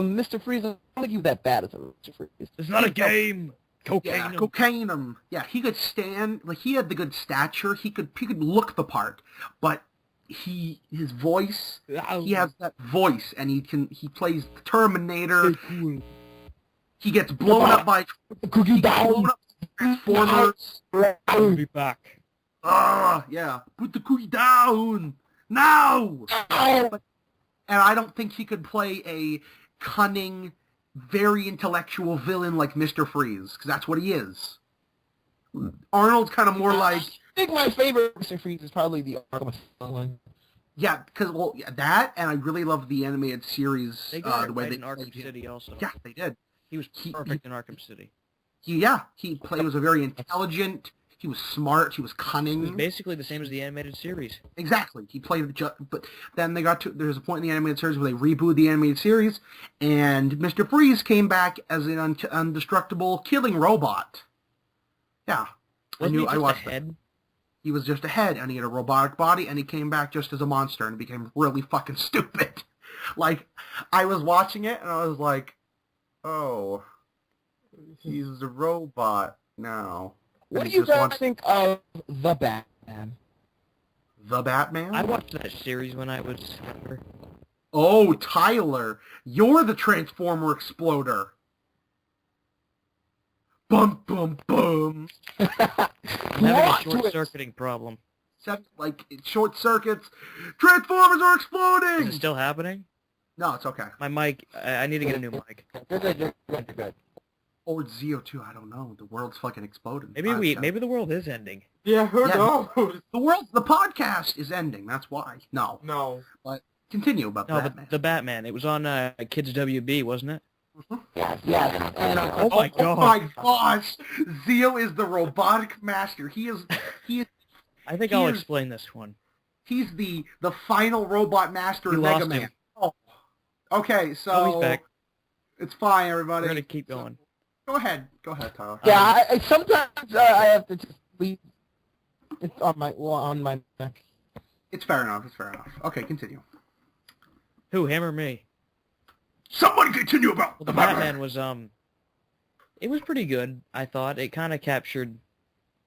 D: Mr. Freeze, I don't think he was that bad as a Mr. Freeze.
C: It's not a game. Cocaine.
B: Yeah,
C: him.
B: cocaine him. Yeah, he could stand, like, he had the good stature. He could look the part, but his voice, he has that voice, and he plays the Terminator. He gets blown up by
D: Cookie
B: blown up by Transformers.
C: I'll be back.
B: Yeah, put the cookie down now. And I don't think he could play a cunning, very intellectual villain like Mr. Freeze, because that's what he is. Arnold's kind of more like,
D: I think my favorite Mr. Freeze is probably the Arkham Asylum one.
B: yeah, because, that, and I really love the animated series,
C: They got
B: the way they
C: in Arkham
B: played him.
C: City also.
B: Yeah, they did.
C: He was perfect in Arkham City.
B: He was a very intelligent, he was smart, he was
C: He was
B: cunning.
C: basically the same as the animated series.
B: Exactly. He played but then there's a point in the animated series where they rebooted the animated series, and Mr. Freeze came back as an indestructible killing robot. Yeah.
C: Wasn't he
B: I
C: just
B: watched
C: a
B: it.
C: head?
B: He was just a head, and he had a robotic body, and he came back just as a monster, and became really fucking stupid. Like, I was watching it, and I was like, oh, he's a robot now.
D: What
B: And
D: do
B: he
D: you
B: just
D: guys
B: wants
D: think of the Batman?
B: the Batman?
C: I watched that series when I was younger.
B: Oh, Tyler, you're the Transformer Exploder. Bum, bum, bum.
C: I'm having a
D: Plot twist.
C: short-circuiting problem.
B: Like, short circuits. Transformers are
C: Is
B: exploding!
C: it still happening?
B: No, it's okay.
C: My mic, I need to get a new mic.
D: Good.
B: Or it's Zeo2, I don't know. The world's fucking exploding.
C: Maybe the world is ending.
A: Yeah, who
B: Yeah.
A: knows?
B: The podcast is ending, that's why. No.
A: No.
B: Continue about
C: No,
B: Batman.
C: the Batman. It was on Kids WB, wasn't it?
D: Yeah. And,
C: Oh my
B: Oh
C: god.
B: my gosh! Zeo is the robotic master. He is
C: I think I'll
B: He is-
C: explain this one.
B: he's the final robot master
C: You
B: of
C: lost
B: Mega Man.
C: him.
B: Oh. Okay, so
C: Oh, he's back.
B: it's fine, everybody.
C: We're gonna keep going.
B: Go ahead, Tyler.
D: yeah, sometimes I have to just leave. It's on my neck.
B: It's fair enough. Okay, continue.
C: Who, him or me?
B: Somebody continue about
C: Well, the Batman was, it was pretty good, I thought. It kind of captured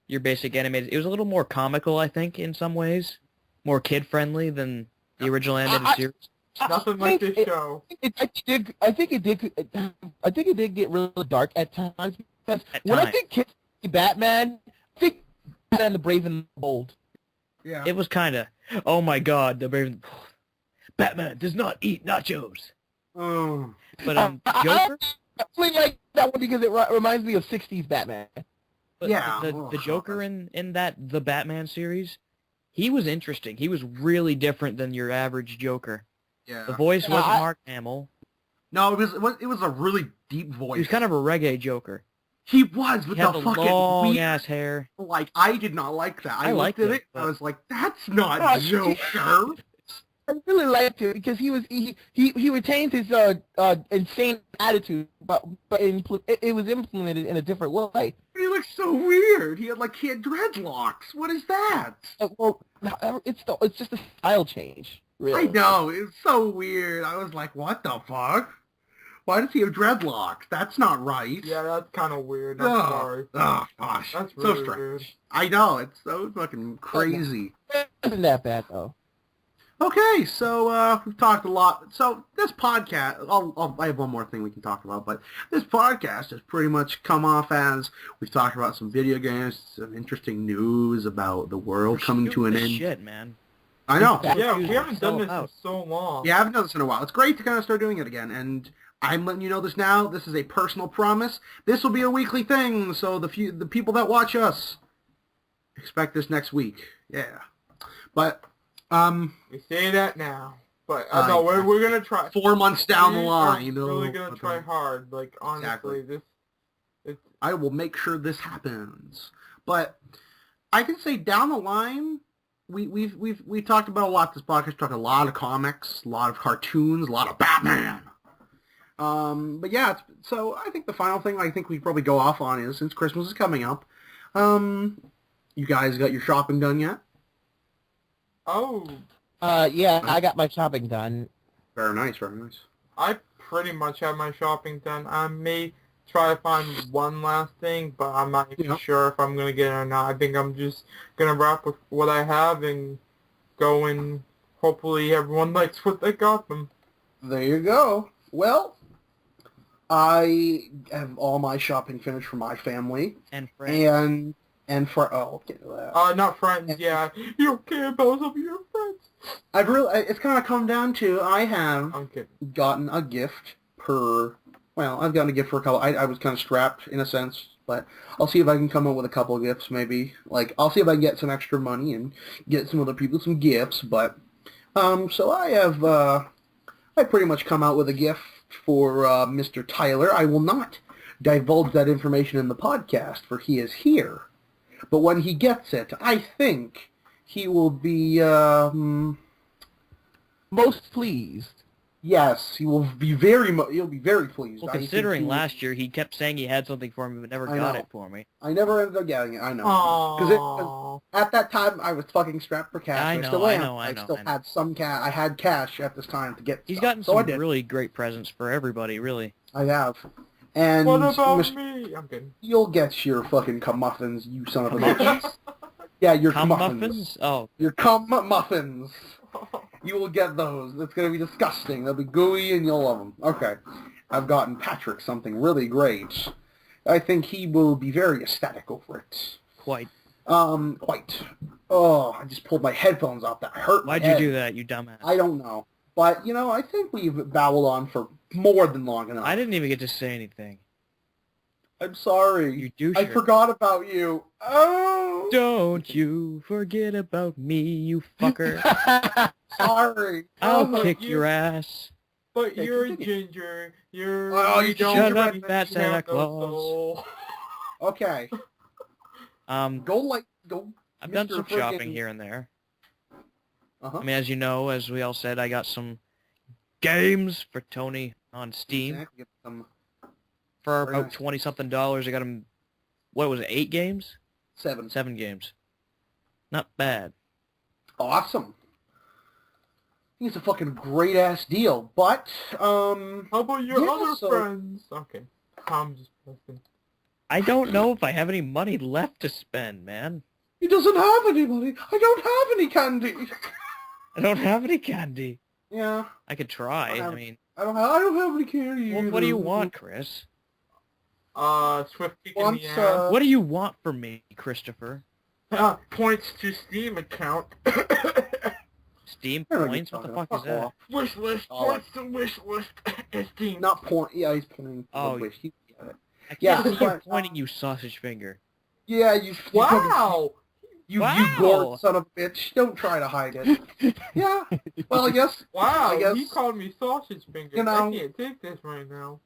C: your basic animated... It was a little more comical, I think, in some ways. More kid-friendly than the original animated series.
A: Nothing like this show.
D: I think it did get really dark at times because when I think kids see Batman, I think Batman the Brave and the Bold.
B: Yeah.
C: It was kind of, oh my God, the Brave and the Bold. Batman does not eat nachos.
B: Oh.
C: But Joker?
D: I really like that one because it reminds me of 60s Batman.
C: But
B: Yeah.
C: The Joker in the Batman series, he was interesting. He was really different than your average Joker.
B: Yeah.
C: The voice wasn't Mark Hamill.
B: No, it was a really deep voice.
C: He was kind of a reggae Joker.
B: He was with
C: He had
B: the
C: the
B: fucking
C: long
B: weird,
C: ass hair.
B: like I did not like that. I
C: liked
B: looked at
C: it,
B: it. I
C: but-
B: was like, that's not Joker.
D: I really liked it because he retained his insane attitude, but it was implemented in a different way.
B: He looks so weird. He had dreadlocks. What is that?
D: Well, it's just a style change. Really.
B: I know. It's so weird. I was like, what the fuck? Why does he have dreadlocks? That's not right.
A: Yeah, that's kind of weird. I'm
B: Oh,
A: sorry.
B: oh gosh.
A: That's
B: so
A: really
B: strange.
A: weird.
B: I know. It's so fucking crazy.
D: It wasn't that bad though.
B: Okay, so we've talked a lot. So this podcast, I have one more thing we can talk about, but this podcast has pretty much come off as we've talked about some video games, some interesting news about the world coming to an end.
C: Shit, man.
B: I know.
A: Yeah, we haven't done this
C: Out.
A: in so long.
B: Yeah, I haven't done this in a while. It's great to kind of start doing it again, and I'm letting you know this now. This is a personal promise. This will be a weekly thing, so the people that watch us expect this next week. Yeah, but
A: We say that now, but no, we're gonna try.
B: 4 months down the
A: We
B: line,
A: are really gonna try hard. Like honestly,
B: Exactly.
A: it's
B: I will make sure this happens. But I can say down the line, we talked about a lot this podcast. Talked a lot of comics, a lot of cartoons, a lot of Batman. But yeah, so I think the final thing I think we probably go off on is, since Christmas is coming up, you guys got your shopping done yet?
A: oh,
D: Yeah, I got my shopping done.
B: Very nice, very nice.
A: I pretty much have my shopping done. I may try to find one last thing, but I'm not even
B: Yeah.
A: sure if I'm gonna get it or not. I think I'm just gonna wrap with what I have and go, and hopefully everyone likes what they got them.
B: There you go. Well, I have all my shopping finished for my family,
C: And friends.
B: and for okay,
A: Not friends. Yeah, you don't care about some of your friends.
B: it's kind of come down to I have
A: I'm kidding.
B: gotten a gift I've gotten a gift for a couple. I was kind of strapped in a sense, but I'll see if I can come up with a couple of gifts maybe. Like, I'll see if I can get some extra money and get some other people some gifts, but, so I pretty much come out with a gift for, Mr. Tyler. I will not divulge that information in the podcast, for he is here. But when he gets it, I think he will be,
D: Most pleased.
B: yes, he'll be very pleased.
C: Well,
B: I think
C: considering
B: he will-
C: last year he kept saying he had something for me but never
B: I
C: got
B: know.
C: it for me.
B: I never ended up getting it, I know. Because
A: Aww.
B: at that time, I was fucking strapped for cash.
C: I
B: and
C: know,
B: still
C: I
B: am.
C: know, I know,
B: still
C: I know.
B: had some cash. I had cash at this time to get
C: He's
B: stuff.
C: gotten
B: So I
C: some
B: did.
C: really great presents for everybody, really.
B: I have. And
A: What about
B: Mr.
A: me? I'm kidding.
B: You'll get your fucking muffins, you son of a bitch. Yeah, your
C: Cum
B: muffins.
C: muffins? Oh,
B: Your muffins. You will get those. It's going to be disgusting. They'll be gooey and you'll love them. Okay. I've gotten Patrick something really great. I think he will be very ecstatic over it.
C: quite.
B: Quite. Oh, I just pulled my headphones off. That hurt my
C: Why'd
B: head.
C: you do that, you dumbass?
B: I don't know. But, I think we've babbled on for more than long enough.
C: I didn't even get to say anything.
B: I'm sorry.
C: You douche.
B: I forgot about you. Oh!
C: Don't you forget about me, you fucker.
B: Sorry.
C: I'll
A: Oh,
C: kick
A: you-
C: your ass.
A: But
B: Yeah,
A: you're a
B: continue.
A: ginger. You're.
B: Oh, you
A: don't
C: shut
A: have
C: up,
A: no
C: fat Santa Claus.
A: soul.
B: Okay.
C: Go.
B: Go.
C: I've done
B: Mr.
C: some
B: friggin-
C: shopping here and there.
B: Uh-huh.
C: I mean, as you know, as we all said, I got some games for Tony on Steam
B: Exactly. Get some
C: for
B: Very
C: about
B: nice.
C: $20-something. I got him. What was it? 8 games?
B: 7.
C: 7 games. Not bad.
B: Awesome. I think it's a fucking great-ass deal. But,
A: How about your
B: Yeah,
A: other
B: so-
A: friends? Okay. I'm just messing.
C: I don't know if I have any money left to spend, man.
B: he doesn't have any money. I don't have any candy.
C: I don't have any candy.
B: Yeah.
C: I could try.
B: I
C: I
B: have-
C: mean,
B: I don't have any candy.
C: well, what do you want, Chris?
A: Swift kick in
B: Once,
A: the ass.
C: What do you want from me, Christopher?
A: Points to Steam account.
C: Steam
B: I don't know what
C: points?
B: you're
C: What the
B: talking
C: fuck is
B: about.
C: that?
B: Fuck
A: Wish list.
B: Oh,
A: Points to wish list. Steam.
B: Not point. Yeah, he's pointing. to
C: Oh,
B: the wish. He got it.
C: I can't
B: Yeah,
C: see you
B: but,
C: pointing, you sausage finger.
B: Yeah, you.
A: Wow.
B: You
C: Wow.
B: gourd son of a bitch. Don't try to hide it. Yeah. Well, I guess.
A: Wow.
B: I guess,
A: He called me sausage finger.
B: You know-
A: I can't take this right now.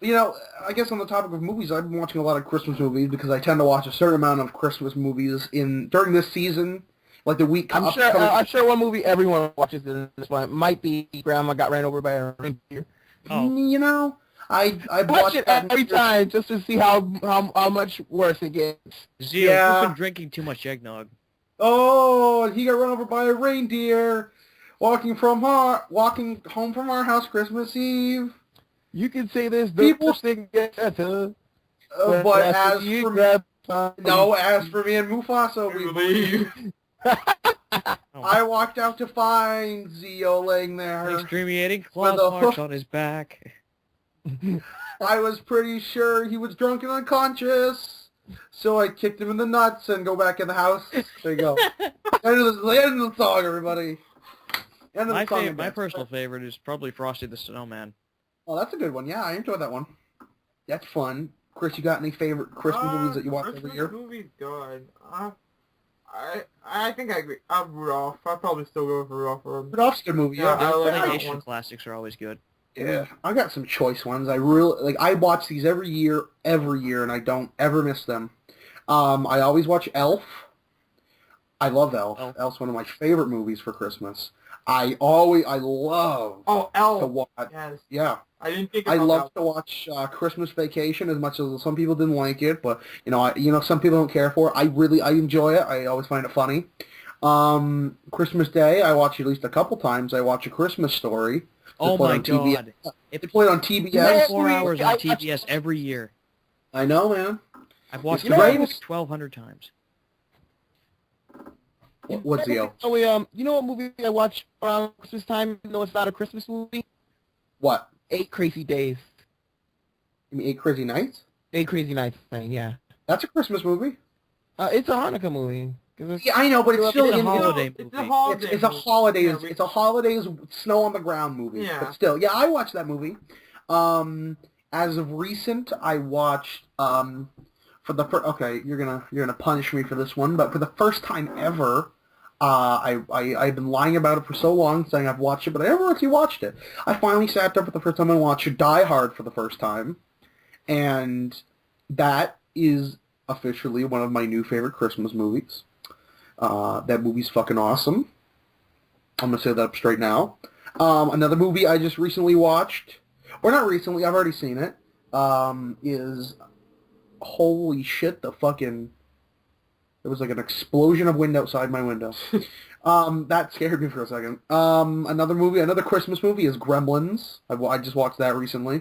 B: You know, I guess on the topic of movies, I've been watching a lot of Christmas movies because I tend to watch a certain amount of Christmas movies during this season, like the week.
D: I'm sure one movie everyone watches at this point might be Grandma Got Ran Over by a Reindeer.
C: Oh.
B: You know, I
D: Watch
B: watch
D: it
B: that
D: every time just to see how much worse it gets.
C: Zeo,
B: Yeah.
C: you've been drinking too much eggnog.
B: Oh, he got run over by a reindeer walking home from our house Christmas Eve.
D: You can say this,
B: People-
D: thing better.
B: But as for me,
D: no.
B: as for me and Mufasa, we
A: Leave.
C: Oh.
B: I walked out to find Zeo laying there.
C: Extremiating
B: With
C: claws
B: a
C: marks
B: hoof.
C: on his back.
B: I was pretty sure he was drunk and unconscious, so I kicked him in the nuts and go back in the house. There you go. End of the song, everybody. End of
C: My
B: the song. I
C: my
B: guess.
C: personal favorite is probably Frosty the Snowman.
B: Oh, that's a good one. Yeah, I enjoyed that one. That's fun. Chris, you got any favorite Christmas movies that you watch every year?
A: Christmas movies, God. I think I agree. I'm Rudolph. I'd probably still go for Rudolph.
B: Rudolph's a good movie.
A: Yeah,
B: Yeah,
A: I like that
C: Animation
A: one.
C: classics are always good.
B: yeah. I got some choice ones. I really like. I watch these every year, and I don't ever miss them. I always watch Elf. I love Elf.
C: Elf.
B: Elf's one of my favorite movies for Christmas. I love
A: Oh,
B: to
A: Elf.
B: watch.
A: Yes.
B: Yeah,
A: I didn't think
B: I
A: about
B: love
A: that.
B: to watch Christmas Vacation as much as some people didn't like it, but some people don't care for it. I enjoy it. I always find it funny. Christmas Day, I watch at least a couple times. I watch A Christmas Story.
C: Oh
B: play
C: my
B: on TBS.
C: god.
B: They
C: It's
B: play it on TBS.
D: Yeah.
C: 4 hours
D: I
C: on
D: watch-
C: TBS every year.
B: I know, man.
C: I've watched
B: It's
C: it
B: great.
C: 1,200 times.
B: What's the
D: Oh, you know what movie I watched around Christmas time? No, it's not a Christmas movie.
B: What?
D: 8 Crazy Days.
B: You mean 8 Crazy Nights?
D: 8 Crazy Nights thing. Yeah.
B: That's a Christmas movie.
D: It's a Hanukkah movie. 'Cause it's-
B: Yeah, I know, but it's still
C: It's a
B: in
C: holiday
A: It's a
C: movie.
A: holiday.
B: It's a
A: movie.
B: holidays.
A: Yeah,
B: It's a holidays snow on the ground movie.
A: Yeah.
B: But still, yeah, I watched that movie. As of recent, I watched for the okay, you're gonna punish me for this one, but for the first time ever, I've been lying about it for so long, saying I've watched it, but I never actually watched it. I finally sat down for the first time and watched Die Hard for the first time, and that is officially one of my new favorite Christmas movies. That movie's fucking awesome. I'm gonna say that up straight now. Another movie I just recently watched, or not recently, I've already seen it, is holy shit, there was like an explosion of wind outside my window. That scared me for a second. Another Christmas movie is Gremlins. I just watched that recently.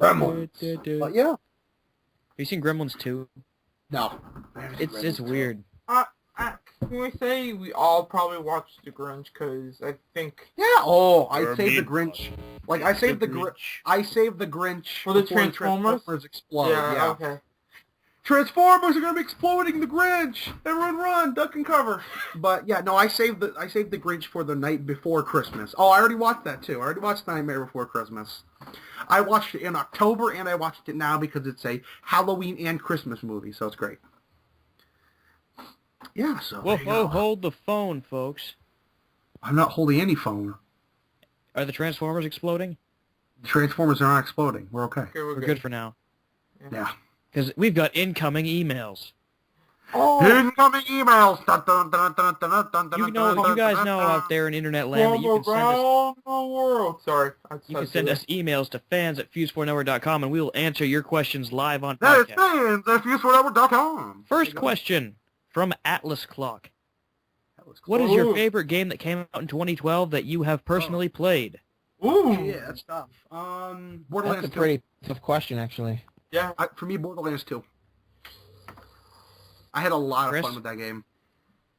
B: Gremlins. But yeah,
C: Have you seen Gremlins 2?
B: no.
C: It's weird.
A: Can we say we all probably watched The Grinch? Because I think
B: Yeah. Oh, I
A: Or
B: saved the
A: me.
B: Grinch. Like I saved the Grinch. I saved the Grinch
A: For the
B: before
A: Transformers?
B: explode.
A: yeah, okay.
B: Transformers are gonna be exploding the Grinch. Everyone run, duck and cover. But yeah, no, I saved the Grinch for the night before Christmas. Oh, I already watched that too. I already watched Nightmare Before Christmas. I watched it in October and I watched it now because it's a Halloween and Christmas movie, so it's great. Yeah, so
C: Whoa,
B: there you go.
C: hold the phone, folks.
B: I'm not holding any phone.
C: Are the Transformers exploding?
B: The Transformers are not exploding. We're okay.
A: Okay,
C: We're good for now.
B: Yeah.
C: Because we've got incoming emails.
A: Oh,
B: Incoming emails. Dun, dun, dun, dun, dun, dun, dun,
C: You
B: dun, dun,
C: guys
B: dun,
C: know
B: dun.
C: out there in internet land that you can send us
A: around the world. Sorry.
C: You can send us emails to fans@fuse4network.com and we will answer your questions live on
B: That is
C: podcast.
B: fans at FuseForNetwork.com.
C: First question from Atlas Clock. What is your favorite game that came out in 2012 that you have personally played?
A: Ooh.
B: Yeah, that's tough.
D: That's
B: Borderlands
D: a
B: 2.
D: pretty tough question, actually.
A: Yeah.
B: For me, Borderlands 2. I had a lot of
C: Chris?
B: fun with that game.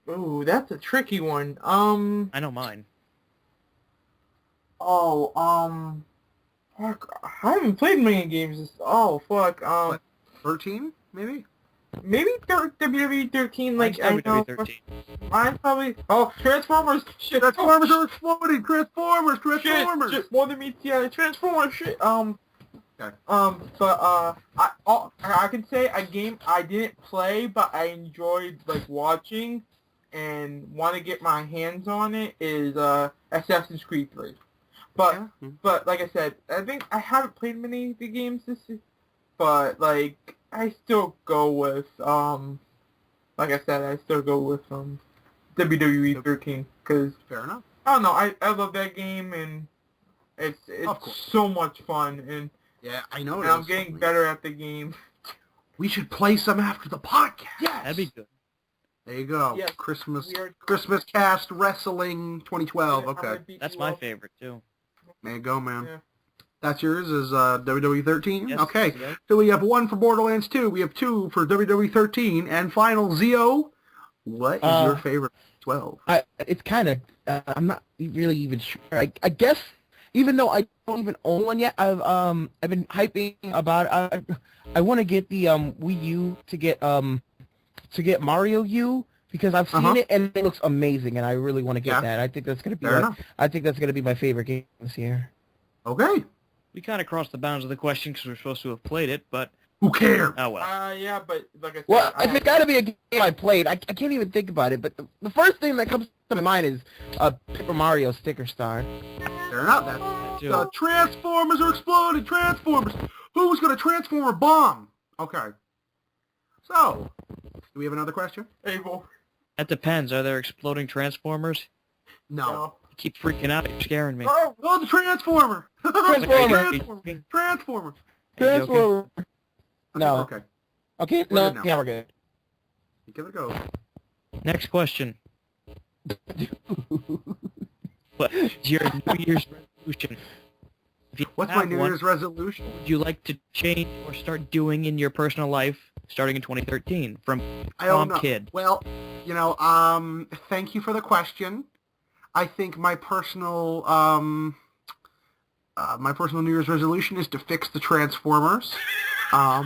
A: Ooh, that's a tricky one.
C: I know mine.
A: Fuck, I haven't played many games. Fuck.
B: What? 13, maybe?
A: Maybe WWE 13.
C: Mine's
A: Like I know.
C: WWE 13.
A: Mine's probably. Transformers. Shit.
B: Transformers are exploding! Transformers!
A: Shit, more than me. Yeah, Transformers. Shit.
B: Okay.
A: I can say a game I didn't play, but I enjoyed like watching, and want to get my hands on it is Assassin's Creed 3. But like I said, I think I haven't played many of the games this year, but like I still go with like I said, I still go with WWE 13 because
B: Fair enough.
A: I don't know, I love that game and it's so much fun and
B: Yeah, I know it
A: I'm
B: is.
A: getting better at the game.
B: We should play some after the podcast.
A: Yes.
C: That'd be good.
B: There you go.
A: Yes.
B: Christmas
A: We are-
B: Christmas Cast Wrestling 2012. Okay.
C: That's my favorite too.
B: There you go, man.
A: Yeah.
B: That's yours is WWE 13?
C: Yes,
B: Okay.
C: yeah.
B: So we have 1 for Borderlands 2. We have 2 for WWE 13. And final, Zeo, what is your favorite 12?
D: It's kind of, I'm not really even sure. I guess, even though I don't even own one yet, I've been hyping about it. I want to get the Wii U to get Mario U because I've seen it and it looks amazing and I really want to get that. I think that's gonna be I think that's gonna be my favorite game this year.
B: Okay.
C: We kind of crossed the bounds of the question because we're supposed to have played it, but
B: Who cares?
C: oh well.
A: Yeah, but like I said,
D: Well, if it's got to be a game I played, I can't even think about it. But the first thing that comes to my mind is Paper Mario Sticker Star.
B: Fair enough. That's
C: Too.
B: the Transformers are exploding. Transformers. Who's going to transform a bomb? Okay. So, do we have another question?
A: Abel.
C: That depends. Are there exploding Transformers?
B: No.
C: You keep freaking out. You're scaring me.
B: Oh, the Transformer.
D: Transformer.
B: Transformer.
D: Transformer. No.
B: Okay.
D: Okay.
B: We're
D: No.
B: good now.
D: Yeah, we're good.
B: Give it a go.
C: Next question. What is your New Year's resolution? If you
B: What's my
C: have
B: New
C: one,
B: Year's resolution?
C: would you like to change or start doing in your personal life starting in 2013 from
B: I don't
C: Tom
B: know.
C: Kid?
B: Well, thank you for the question. I think my personal New Year's resolution is to fix the Transformers. I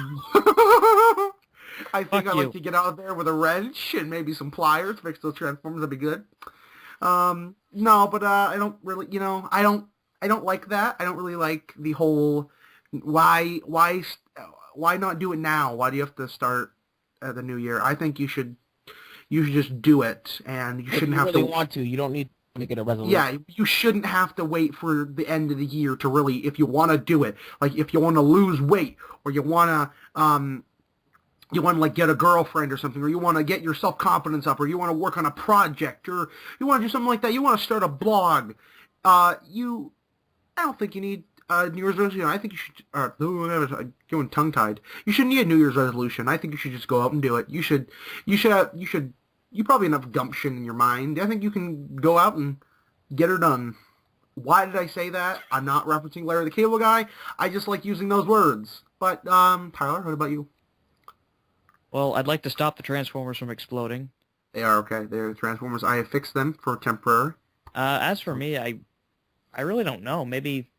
B: think I'd like to get out there with a wrench and maybe some pliers, fix those Transformers. That'd be good. No, but I don't really, I don't like that. I don't really like the whole why not do it now? Why do you have to start at the new year? I think you should just do it, and you shouldn't
D: if you
B: have
D: really
B: to
D: want to. You don't need to make it a resolution.
B: Yeah, you shouldn't have to wait for the end of the year to really, if you want to do it. Like, if you want to lose weight, or you want to, like, get a girlfriend or something, or you want to get your self-confidence up, or you want to work on a project, or you want to do something like that, you want to start a blog, I don't think you need a New Year's resolution. I think you should, going tongue-tied. You shouldn't need a New Year's resolution. I think you should just go out and do it. You probably have enough gumption in your mind. I think you can go out and get her done. Why did I say that? I'm not referencing Larry the Cable Guy. I just like using those words. But, Tyler, what about you?
C: Well, I'd like to stop the Transformers from exploding.
B: They are okay. They're Transformers. I have fixed them for temporary.
C: As for me, I really don't know. Maybe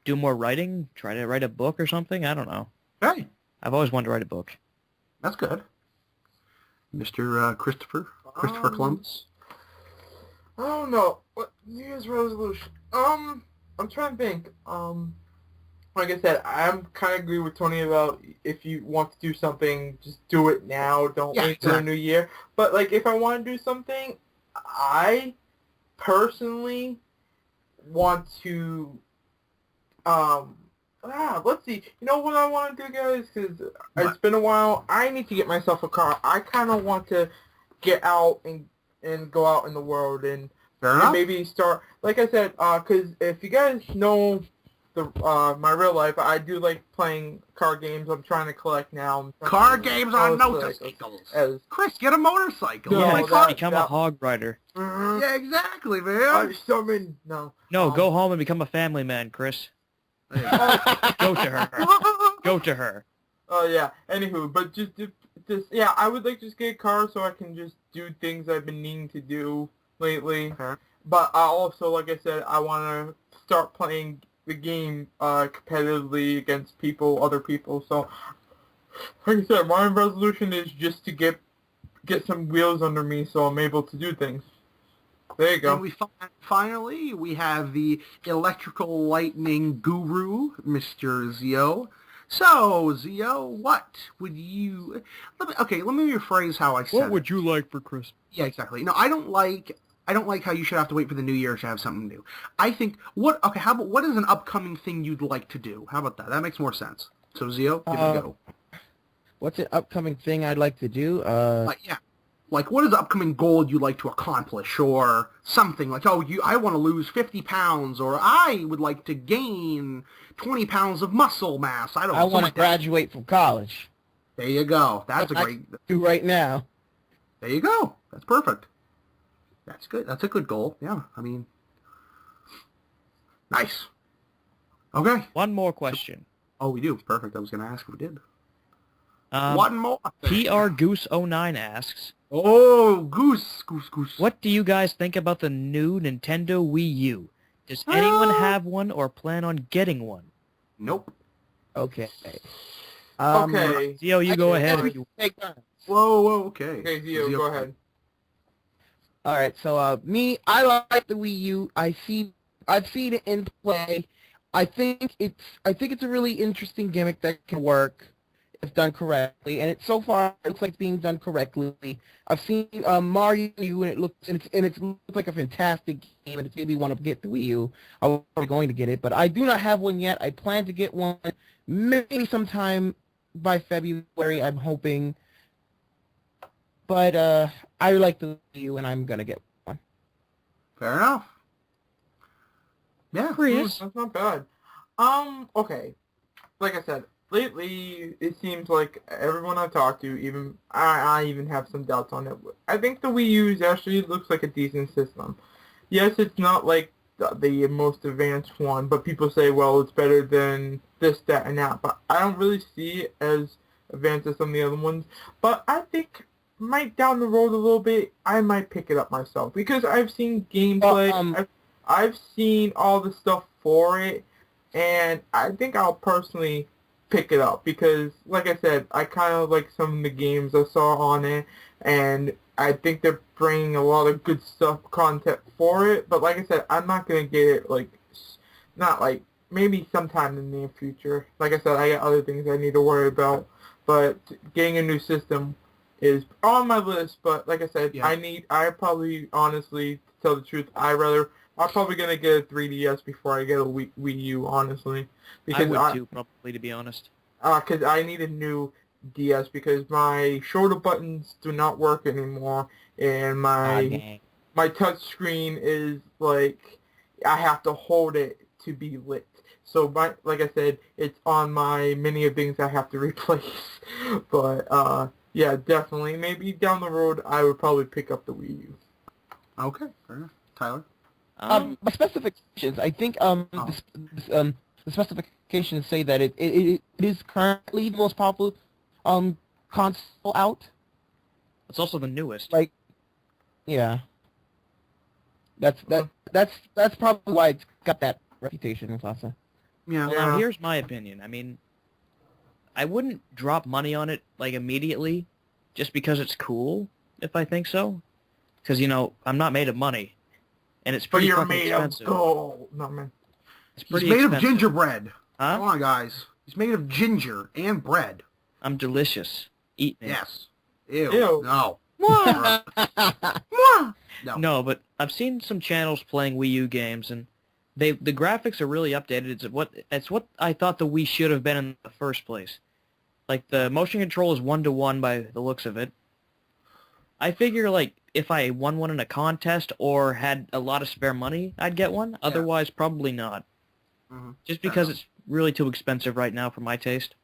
C: do more writing, try to write a book or something. I don't know.
B: Hey,
C: I've always wanted to write a book.
B: that's good. Mr. Christopher Columbus.
A: I don't know. What New Year's resolution? I'm trying to think. Like I said, I'm kind of agree with Tony about if you want to do something, just do it now. Don't wait till the new year. But like, if I want to do something, I personally want to. Let's see. You know what I want to do, guys? Because it's been a while. I need to get myself a car. I kind of want to get out and go out in the world and maybe start. Like I said, because if you guys know my real life, I do like playing car games. I'm trying to collect now.
B: Car games on motorcycles. Chris, get a motorcycle.
C: Yeah, become a hog rider.
B: Yeah, exactly, man.
C: No, go home and become a family man, Chris. Go to her. Go to her.
A: Oh, yeah. Anywho, but just I would like to just get a car so I can just do things I've been needing to do lately.
B: Okay.
A: But I also, like I said, I want to start playing the game competitively against other people. So, like I said, my resolution is just to get some wheels under me so I'm able to do things. There you go.
B: And finally, we have the electrical lightning guru, Mr. Zeo. So, Zeo, what would you... Let me rephrase how I said
C: What would you like for Christmas?
B: Yeah, exactly. No, I don't like how you should have to wait for the new year to have something new. I think, what is an upcoming thing you'd like to do? How about that? That makes more sense. So, Zeo, give it a go.
D: What's an upcoming thing I'd like to do?
B: Like, what is the upcoming goal you'd like to accomplish, or something like, I want to lose 50 pounds, or I would like to gain 20 pounds of muscle mass. I
D: want to graduate from college.
B: There you go. That's a great...
D: Do right now.
B: There you go. That's perfect. That's good. That's a good goal. Yeah, I mean... Nice. Okay.
C: One more question.
B: Oh, we do. Perfect. I was going to ask if we did.
C: One
B: more.
C: PR Goose 09 asks,
B: Oh, Goose.
C: what do you guys think about the new Nintendo Wii U? Does anyone have one or plan on getting one?
B: Nope.
D: Okay.
A: Okay.
C: Zeo, you go ahead.
B: Whoa, okay.
A: Okay, Zeo, go ahead.
D: All right, so I like the Wii U. I've seen it in play. I think it's a really interesting gimmick that can work if done correctly, and so far it looks like it's being done correctly. I've seen Mario U, and it looks like a fantastic game, and it's made me want to get the Wii U. I'm probably going to get it, but I do not have one yet. I plan to get one maybe sometime by February, I'm hoping. But I like the Wii U, and I'm gonna get one.
B: Fair enough. Yeah,
C: Chris.
A: That's not bad. Okay. Like I said, lately it seems like everyone I talk to, even I even have some doubts on it. I think the Wii U actually looks like a decent system. Yes, it's not like the most advanced one, but people say, well, it's better than this, that, and that. But I don't really see it as advanced as some of the other ones. But I think down the road a little bit, I might pick it up myself because I've seen gameplay. I've seen all the stuff for it, and I think I'll personally pick it up because, like I said, I kind of like some of the games I saw on it, and I think they're bringing a lot of good content for it. But like I said, I'm not gonna get it maybe sometime in the near future. Like I said, I got other things I need to worry about, but getting a new system is on my list. But like I said,
B: yeah.
A: I probably, honestly, to tell the truth, I'm probably gonna get a 3DS before I get a Wii U, honestly.
C: Because I would too, probably, to be honest.
A: Because I need a new DS because my shoulder buttons do not work anymore, and my touch screen is like I have to hold it to be lit. So like I said, it's on my many of things I have to replace. But yeah, definitely, maybe down the road I would probably pick up the Wii U.
B: Okay, fair enough. Tyler.
D: My specifications. I think the specifications say that it is currently the most popular console out.
C: It's also the newest.
D: Like, yeah. That's probably why it's got that reputation, Mufasa.
B: Yeah.
C: Now, here's my opinion. I mean, I wouldn't drop money on it immediately, just because it's cool. If I think so, because I'm not made of money. And it's pretty
A: expensive. But you're made
C: expensive.
A: of gold. No, man.
C: It's pretty
B: He's made
C: expensive.
B: of gingerbread.
C: Huh?
B: Come on, guys. He's made of ginger and bread.
C: I'm delicious. Eat me.
B: Yes. Ew.
A: Ew.
B: No. No.
C: No, but I've seen some channels playing Wii U games, and the graphics are really updated. It's what I thought the Wii should have been in the first place. Like, the motion control is 1-to-1 by the looks of it. I figure, if I won one in a contest or had a lot of spare money, I'd get one. Otherwise, probably not.
B: Mm-hmm.
C: Just because it's really too expensive right now for my taste.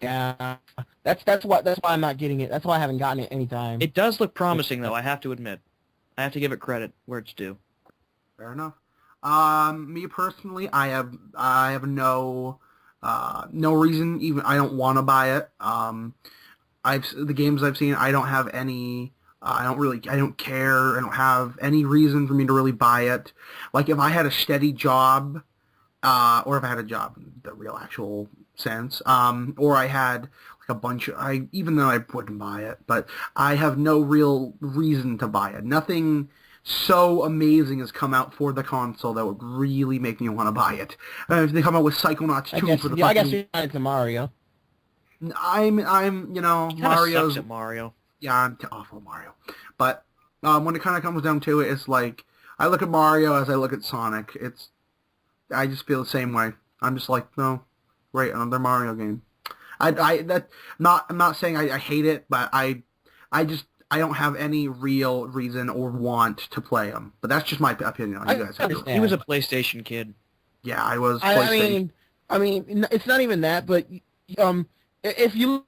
D: Yeah, that's why I'm not getting it. That's why I haven't gotten it anytime.
C: It does look promising, though, I have to admit. I have to give it credit where it's due.
B: Fair enough. Me personally, I have no reason, even I don't want to buy it. the games I've seen, I don't have any. I don't care. I don't have any reason for me to really buy it. Like if I had a steady job, or if I had a job in the real actual sense, or I had like a bunch of, even though I wouldn't buy it, but I have no real reason to buy it. Nothing so amazing has come out for the console that would really make me want to buy it. If they come out with Psychonauts 2 for the
D: I guess you're not into Mario.
B: I'm Mario's...
C: sucks at Mario.
B: Yeah, I'm awful at Mario. But when it kind of comes down to it, it's like, I look at Mario as I look at Sonic. I just feel the same way. I'm just like, no, great, another Mario game. I'm not saying I hate it, but I don't have any real reason or want to play them. But that's just my opinion. You guys have
C: He was a PlayStation kid.
B: Yeah, I was PlayStation.
D: I mean, it's not even that, but if you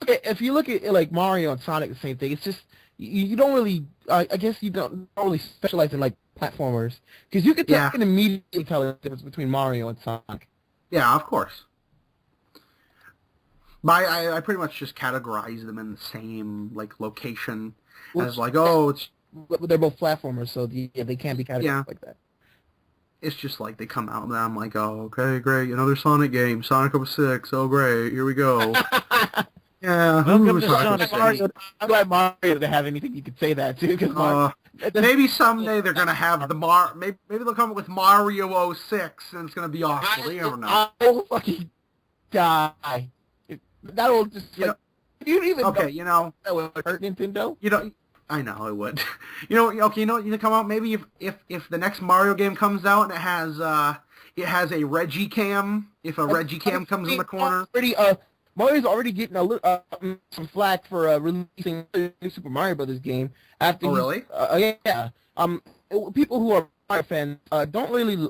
D: look at like Mario and Sonic, the same thing. It's just you don't really. I guess you don't really specialize in like platformers because you can immediately tell the difference between Mario and Sonic.
B: Yeah, of course. I pretty much just categorize them in the same like location as like, it's...
D: They're both platformers, so they can't be categorized like that.
B: It's just like they come out and I'm like, oh, okay, great, another Sonic game, Sonic 06, oh great, here we go. Yeah,
C: welcome to Sonic
D: Mario. I'm glad Mario doesn't have anything you could say that to. Cause
B: maybe someday they're gonna have maybe they'll come up with Mario 06 and it's gonna be awful. You never know.
D: I'll fucking die. That'll just you even that would hurt Nintendo.
B: I know it would. You come out maybe if the next Mario game comes out and it has a Reggie cam. If a Reggie cam comes in the corner.
D: Mario's already getting a little some flack for releasing a new Super Mario Brothers game after.
B: Oh really?
D: Yeah. People who are Mario fans don't really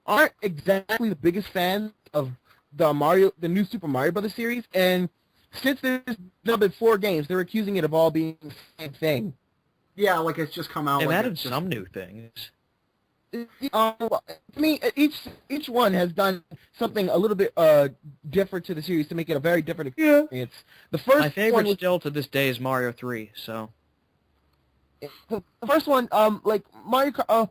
D: aren't exactly the biggest fans of the new Super Mario Brothers series, and since there's now been 4 games, they're accusing it of all being the same thing.
B: Yeah, like it's just come out.
C: They've
B: like
C: added some new things.
D: I mean, each one has done something a little bit different to the series to make it a very different experience. The first
C: My favorite
D: one
C: still to this day is Mario 3. So
D: the first one, like Mario,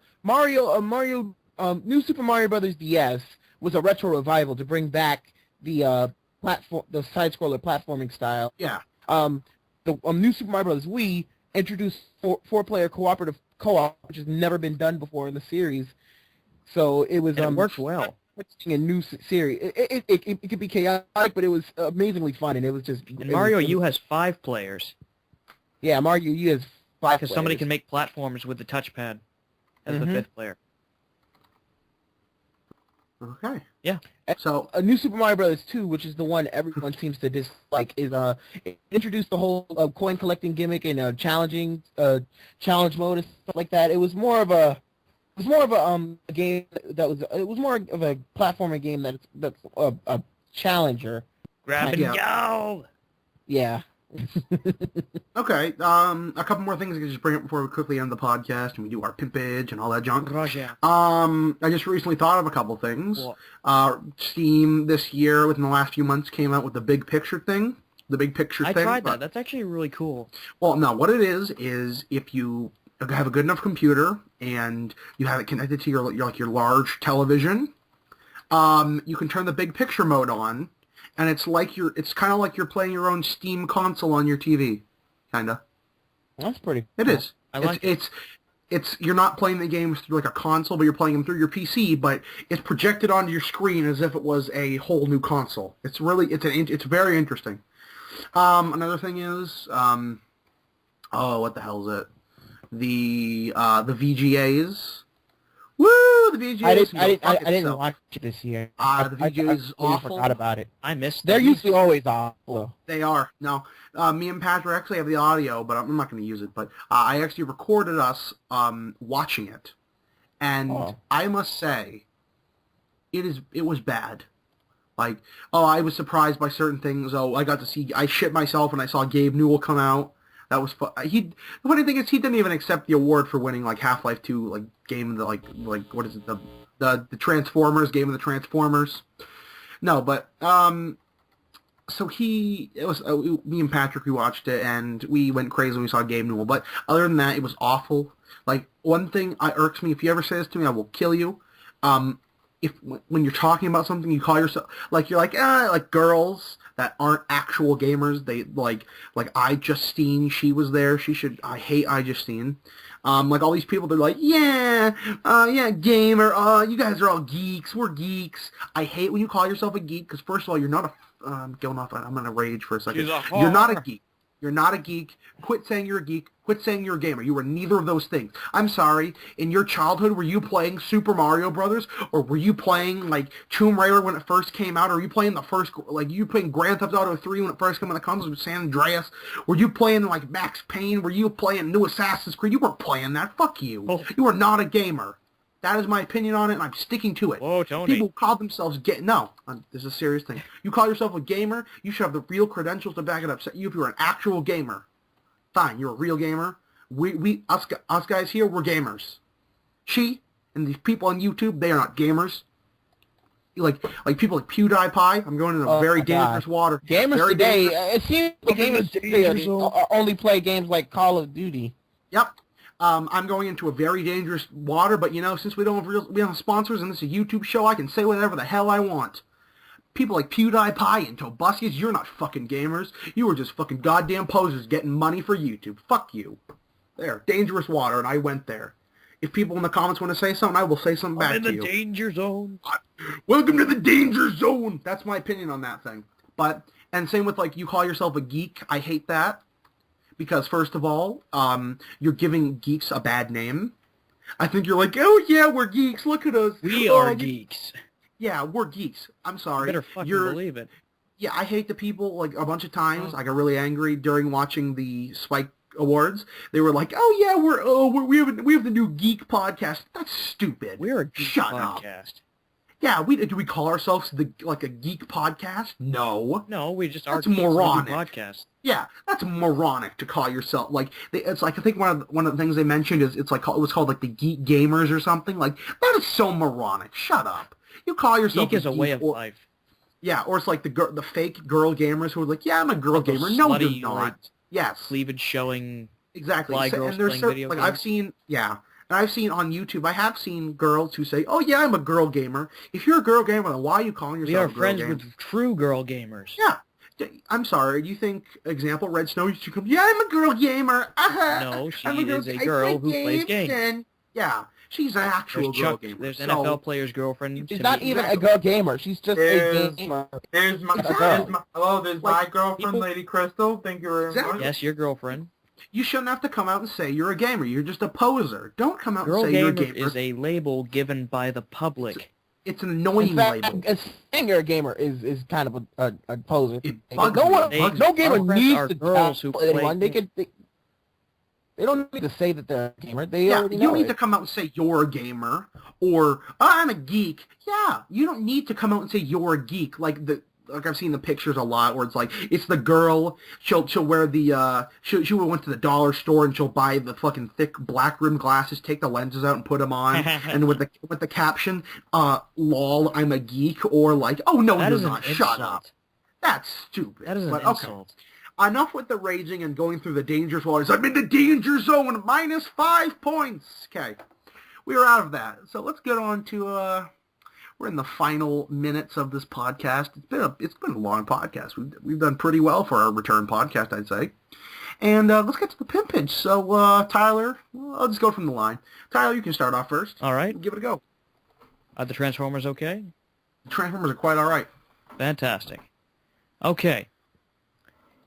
D: New Super Mario Brothers DS was a retro revival to bring back the side-scroller platforming style.
B: Yeah.
D: The New Super Mario Brothers Wii introduced four-player cooperative co-op, which has never been done before in the series. So it was
C: it worked well.
D: A new series. It could be chaotic, but it was amazingly fun, and it was just.
C: And Mario U has 5 players.
D: Yeah, Mario U has 5
C: because somebody can make platforms with the touchpad as the 5th player.
B: Okay.
C: Yeah.
D: So a New Super Mario Bros. 2, which is the one everyone seems to dislike, is it introduced the whole coin collecting gimmick and challenge mode and stuff like that. It was more of a game that was more of a platforming game that's a challenger.
C: Grab and go.
D: Yeah.
B: Okay, a couple more things I can just bring up before we quickly end the podcast and we do our pimpage and all that junk.
C: Roger.
B: I just recently thought of a couple things. Steam this year, within the last few months, came out with the big picture thing. The big picture thing.
C: I tried that. That's actually really cool.
B: Well, no, what it is if you have a good enough computer and you have it connected to your large television, you can turn the big picture mode on. And it's kind of like you're playing your own Steam console on your TV, kinda.
D: That's pretty.
B: It is.
C: I like
B: it. It's you're not playing the games through like a console, but you're playing them through your PC. But it's projected onto your screen as if it was a whole new console. It's very interesting. Another thing is, what the hell is it? The VGAs. Woo! The VGAs.
D: I didn't watch it this year.
B: The VGAs awful.
D: I forgot about it.
C: I missed
D: They're
C: them.
D: usually always awful.
B: They are. No, me and Patrick actually have the audio, but I'm not going to use it. But I actually recorded us watching it, and I must say, it was bad. Like, I was surprised by certain things. I shit myself when I saw Gabe Newell come out. That was fun. The funny thing is, he didn't even accept the award for winning like Half-Life 2, like game of the like what is it, the Transformers game of the Transformers. No, but So it was me and Patrick, we watched it, and we went crazy when we saw Gabe Newell. But other than that, it was awful. Like, one thing irks me, if you ever say this to me, I will kill you. If when you're talking about something, you call yourself, like, you're like girls that aren't actual gamers, they, like iJustine, she was there, I hate iJustine. Like all these people, they're like, yeah, gamer, you guys are all geeks, we're geeks. I hate when you call yourself a geek, because first of all, you're not a, I'm going to rage for a second. You're not a geek. You're not a geek. Quit saying you're a geek. Quit saying you're a gamer. You were neither of those things. I'm sorry. In your childhood, were you playing Super Mario Brothers, or were you playing like Tomb Raider when it first came out, or were you playing you playing Grand Theft Auto 3 when it first came out on the consoles with San Andreas? Were you playing like Max Payne? Were you playing New Assassin's Creed? You weren't playing that. Fuck you.
C: Oh.
B: You are not a gamer. That is my opinion on it, and I'm sticking to it.
C: Whoa, Tony.
B: People call themselves No, this is a serious thing. You call yourself a gamer, you should have the real credentials to back it up. So if you're an actual gamer, fine, you're a real gamer. Us guys here, we're gamers. She and these people on YouTube, they are not gamers. Like people like PewDiePie, I'm going into very dangerous water.
D: Gamers today, it seems like gamers today only play games like Call of Duty.
B: Yep. I'm going into a very dangerous water, but since we don't have sponsors and this is a YouTube show, I can say whatever the hell I want. People like PewDiePie and Tobuskius, you're not fucking gamers. You were just fucking goddamn posers getting money for YouTube. Fuck you. There, dangerous water, and I went there. If people in the comments want to say something, I will say something back to you.
C: I'm in the danger zone.
B: Welcome to the danger zone. That's my opinion on that thing. And same with like you call yourself a geek. I hate that. Because first of all, you're giving geeks a bad name. I think you're like, oh yeah, we're geeks. Look at us.
C: We are geeks.
B: Yeah, we're geeks. I'm sorry.
C: You better fucking believe it.
B: Yeah, I hate the people like a bunch of times. I got really angry during watching the Spike Awards. They were like, oh yeah, we have the new geek podcast. That's stupid.
C: We're a geek podcast.
B: Yeah, do we call ourselves like a geek podcast? No.
C: No, we just are.
B: That's moronic.
C: Podcast.
B: Yeah, that's moronic to call yourself like. It's like I think one of the things they mentioned is it was called like the Geek Gamers or something. Like that is so moronic. Shut up. You call yourself
C: geek is a way of life.
B: Yeah, or it's like the fake girl gamers who are like, yeah, I'm a girl gamer. No, you're not.
C: Like,
B: yes.
C: Cleavage showing.
B: Exactly.
C: Fly girls
B: and there's
C: playing video
B: like
C: games.
B: I've seen on YouTube, I have seen girls who say, oh yeah, I'm a girl gamer. If you're a girl gamer, then why are you calling yourself a girl gamer?
C: We are friends with true girl gamers.
B: Yeah. I'm sorry, do you think, example, Red Snow used to come, yeah, I'm a girl gamer.
C: No, she is a girl who plays games.
B: Yeah, she's an actual girl gamer.
C: There's NFL player's girlfriend.
D: She's not even a girl gamer. She's just a gamer.
A: There's my girlfriend, Lady Crystal. Thank you very much.
C: Yes, your girlfriend.
B: You shouldn't have to come out and say you're a gamer. You're just a poser. Don't come out and say you're a gamer.
C: Girl gamer is a label given by the public.
B: It's an annoying label.
D: Saying you're a gamer is kind of a poser.
B: No
D: gamer needs to
C: girls who play
D: anyone. They don't need to say that they're a gamer. They already know
B: you need to come out and say you're a gamer or I'm a geek. Yeah, you don't need to come out and say you're a geek. Like I've seen the pictures a lot where it's like it's the girl. She'll wear the she went to the dollar store and she'll buy the fucking thick black rimmed glasses, take the lenses out and put them on, and with the caption, "lol, I'm a geek," or like, "Oh no, you're not. Shut up." That's stupid.
C: That is an insult.
B: Okay. Enough with the raging and going through the dangerous waters. I'm in the danger zone. -5 points. Okay, we're out of that. So let's get on to we're in the final minutes of this podcast. It's been a long podcast. We've done pretty well for our return podcast, I'd say. And let's get to the pimpage. So Tyler, I'll just go from the line. Tyler, you can start off first.
C: All right.
B: Give it a go.
C: Are the Transformers okay?
B: The Transformers are quite all right.
C: Fantastic. Okay.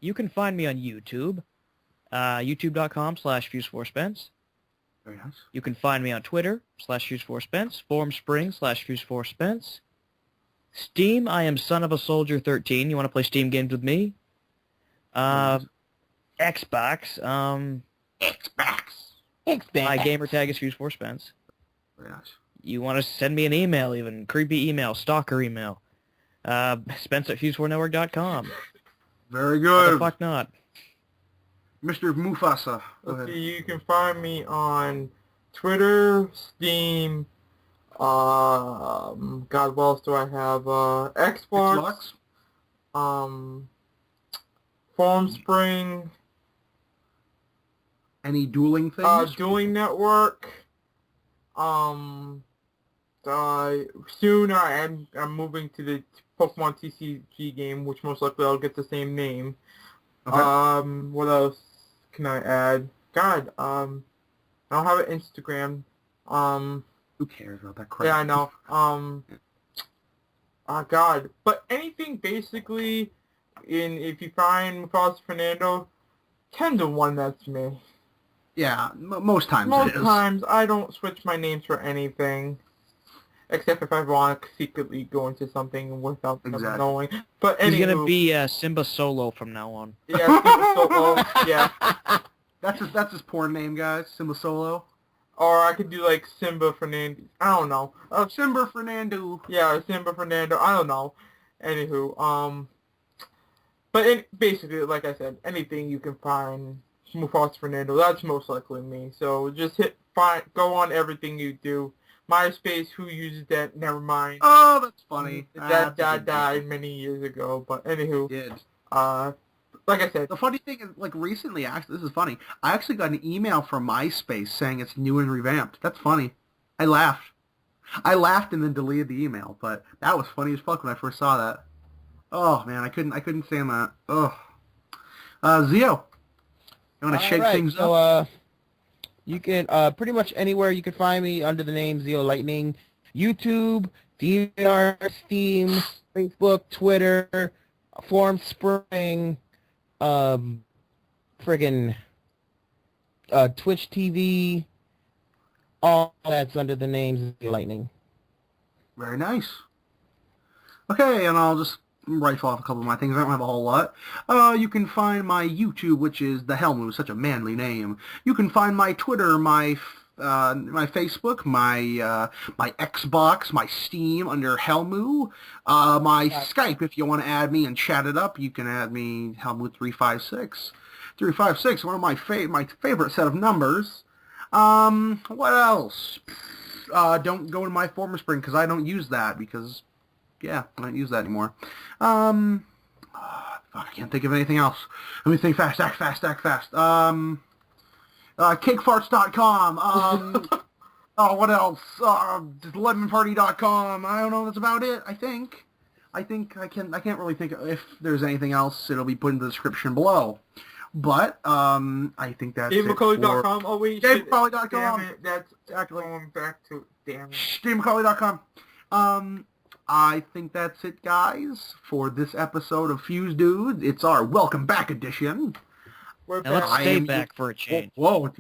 C: You can find me on YouTube, youtube.com/Fuse4Spence.
B: Very nice.
C: You can find me on Twitter, /Fuse4Spence, Formspring, /Fuse4Spence. Steam, I am Son of a Soldier 13. You want to play Steam games with me? Xbox, my gamer tag is Fuse4Spence.
B: Very nice.
C: You want to send me an email even, creepy email, stalker email. Spence@Fuse4Network.com.
B: Very good.
C: What the fuck not?
B: Mr. Mufasa.
A: Let's see, you can find me on Twitter, Steam, God, what else do I have? Xbox. Farm Spring,
B: Any dueling things?
A: Dueling Network. Soon I'm moving to the Pokemon TCG game, which most likely I'll get the same name.
B: Okay.
A: What else can I add? God, I don't have an Instagram.
B: Who cares about that crap?
A: Yeah, I know. God, but anything basically, if you find MufasaFernando, 10 to 1 that's me.
B: Yeah, most times
A: Most
B: it is.
A: times I don't switch my names for anything. Except if I want to secretly go into something without them
B: Exactly.
A: knowing. But
C: He's
A: anywho,
C: gonna be Simba Solo from now on.
A: yeah, Simba Solo, yeah.
B: That's his porn name, guys. Simba Solo.
A: Or I could do like Simba Fernando. I don't know.
B: Simba Fernando.
A: Yeah, Simba Fernando. I don't know. Anywho, but basically, like I said, anything you can find MufasaFernando, that's most likely me. So just go on everything you do. MySpace, who uses that? Never mind.
B: Oh, that's funny.
A: That died many years ago. But anywho,
B: It did.
A: like I said,
B: The funny thing is, like recently, actually, this is funny. I actually got an email from MySpace saying it's new and revamped. That's funny. I laughed and then deleted the email, but that was funny as fuck when I first saw that. Oh man, I couldn't stand that. Oh, Zeo, you want to shake things up?
D: So, you can pretty much anywhere you can find me under the name ZeoLightning. YouTube, DVR, Steam, Facebook, Twitter, Form Spring, friggin' Twitch TV. All that's under the name ZeoLightning.
B: Very nice. Okay, and I'll just rifle off a couple of my things. I don't have a whole lot. You can find my YouTube, which is the Hellmoo, such a manly name. You can find my Twitter, my Facebook, my Xbox, my Steam under Hellmoo. My Skype, if you want to add me and chat it up, you can add me Hellmoo356. 356, one of my favorite set of numbers. What else? Don't go to my former spring because I don't use that because, yeah, I don't use that anymore. Fuck, I can't think of anything else. Let me think fast, act fast. Cakefarts.com. What else? Just lemonparty.com. I don't know. That's about it. I think I can't really think of, if there's anything else. It'll be put in the description below. But I think that's
A: DaveMcCauley.com. Oh wait,
B: DaveMcCauley.com.
A: Damn it, that's going back to damn it.
B: DaveMcCauley.com. I think that's it, guys, for this episode of Fuse Dudes. It's our Welcome Back edition.
A: We're
C: Now let's
A: back.
C: stay back for a change.
B: Whoa.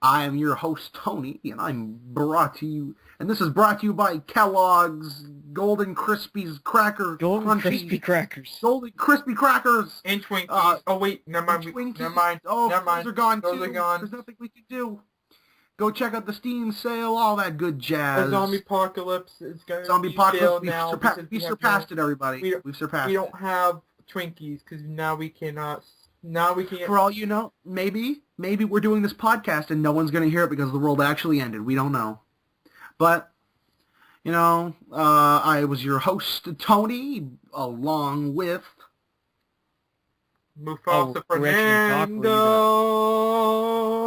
B: I am your host, Tony, and I'm brought to you, and this is brought to you by Kellogg's Golden Crispies Cracker
C: Golden
B: Crunchy-
C: Crispy Crackers.
B: Golden Crispy Crackers.
A: And Twinkies. Oh wait, never mind.
B: Twinkies.
A: Never mind.
B: Oh,
A: never mind.
B: those are gone
A: Those
B: too.
A: are gone.
B: There's nothing we can do. Go check out the Steam sale, all that good jazz.
A: The zombie apocalypse is going
B: Zombie
A: to
B: apocalypse.
A: now.
B: We surpassed it, everybody. We've surpassed
A: We
B: it.
A: don't have Twinkies because now we cannot. Now we can't.
B: For all you know, maybe we're doing this podcast and no one's going to hear it because the world actually ended. We don't know. But, you know, I was your host, Tony, along with...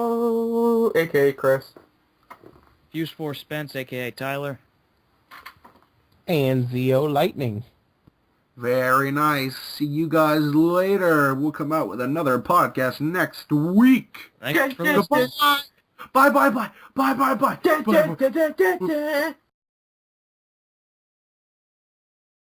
A: MufasaFernando, a.k.a. Chris.
C: Fuse Force Spence, a.k.a. Tyler.
D: And ZeoLightning.
B: Very nice. See you guys later. We'll come out with another podcast next week.
C: Thanks for listening.
B: Bye. Bye.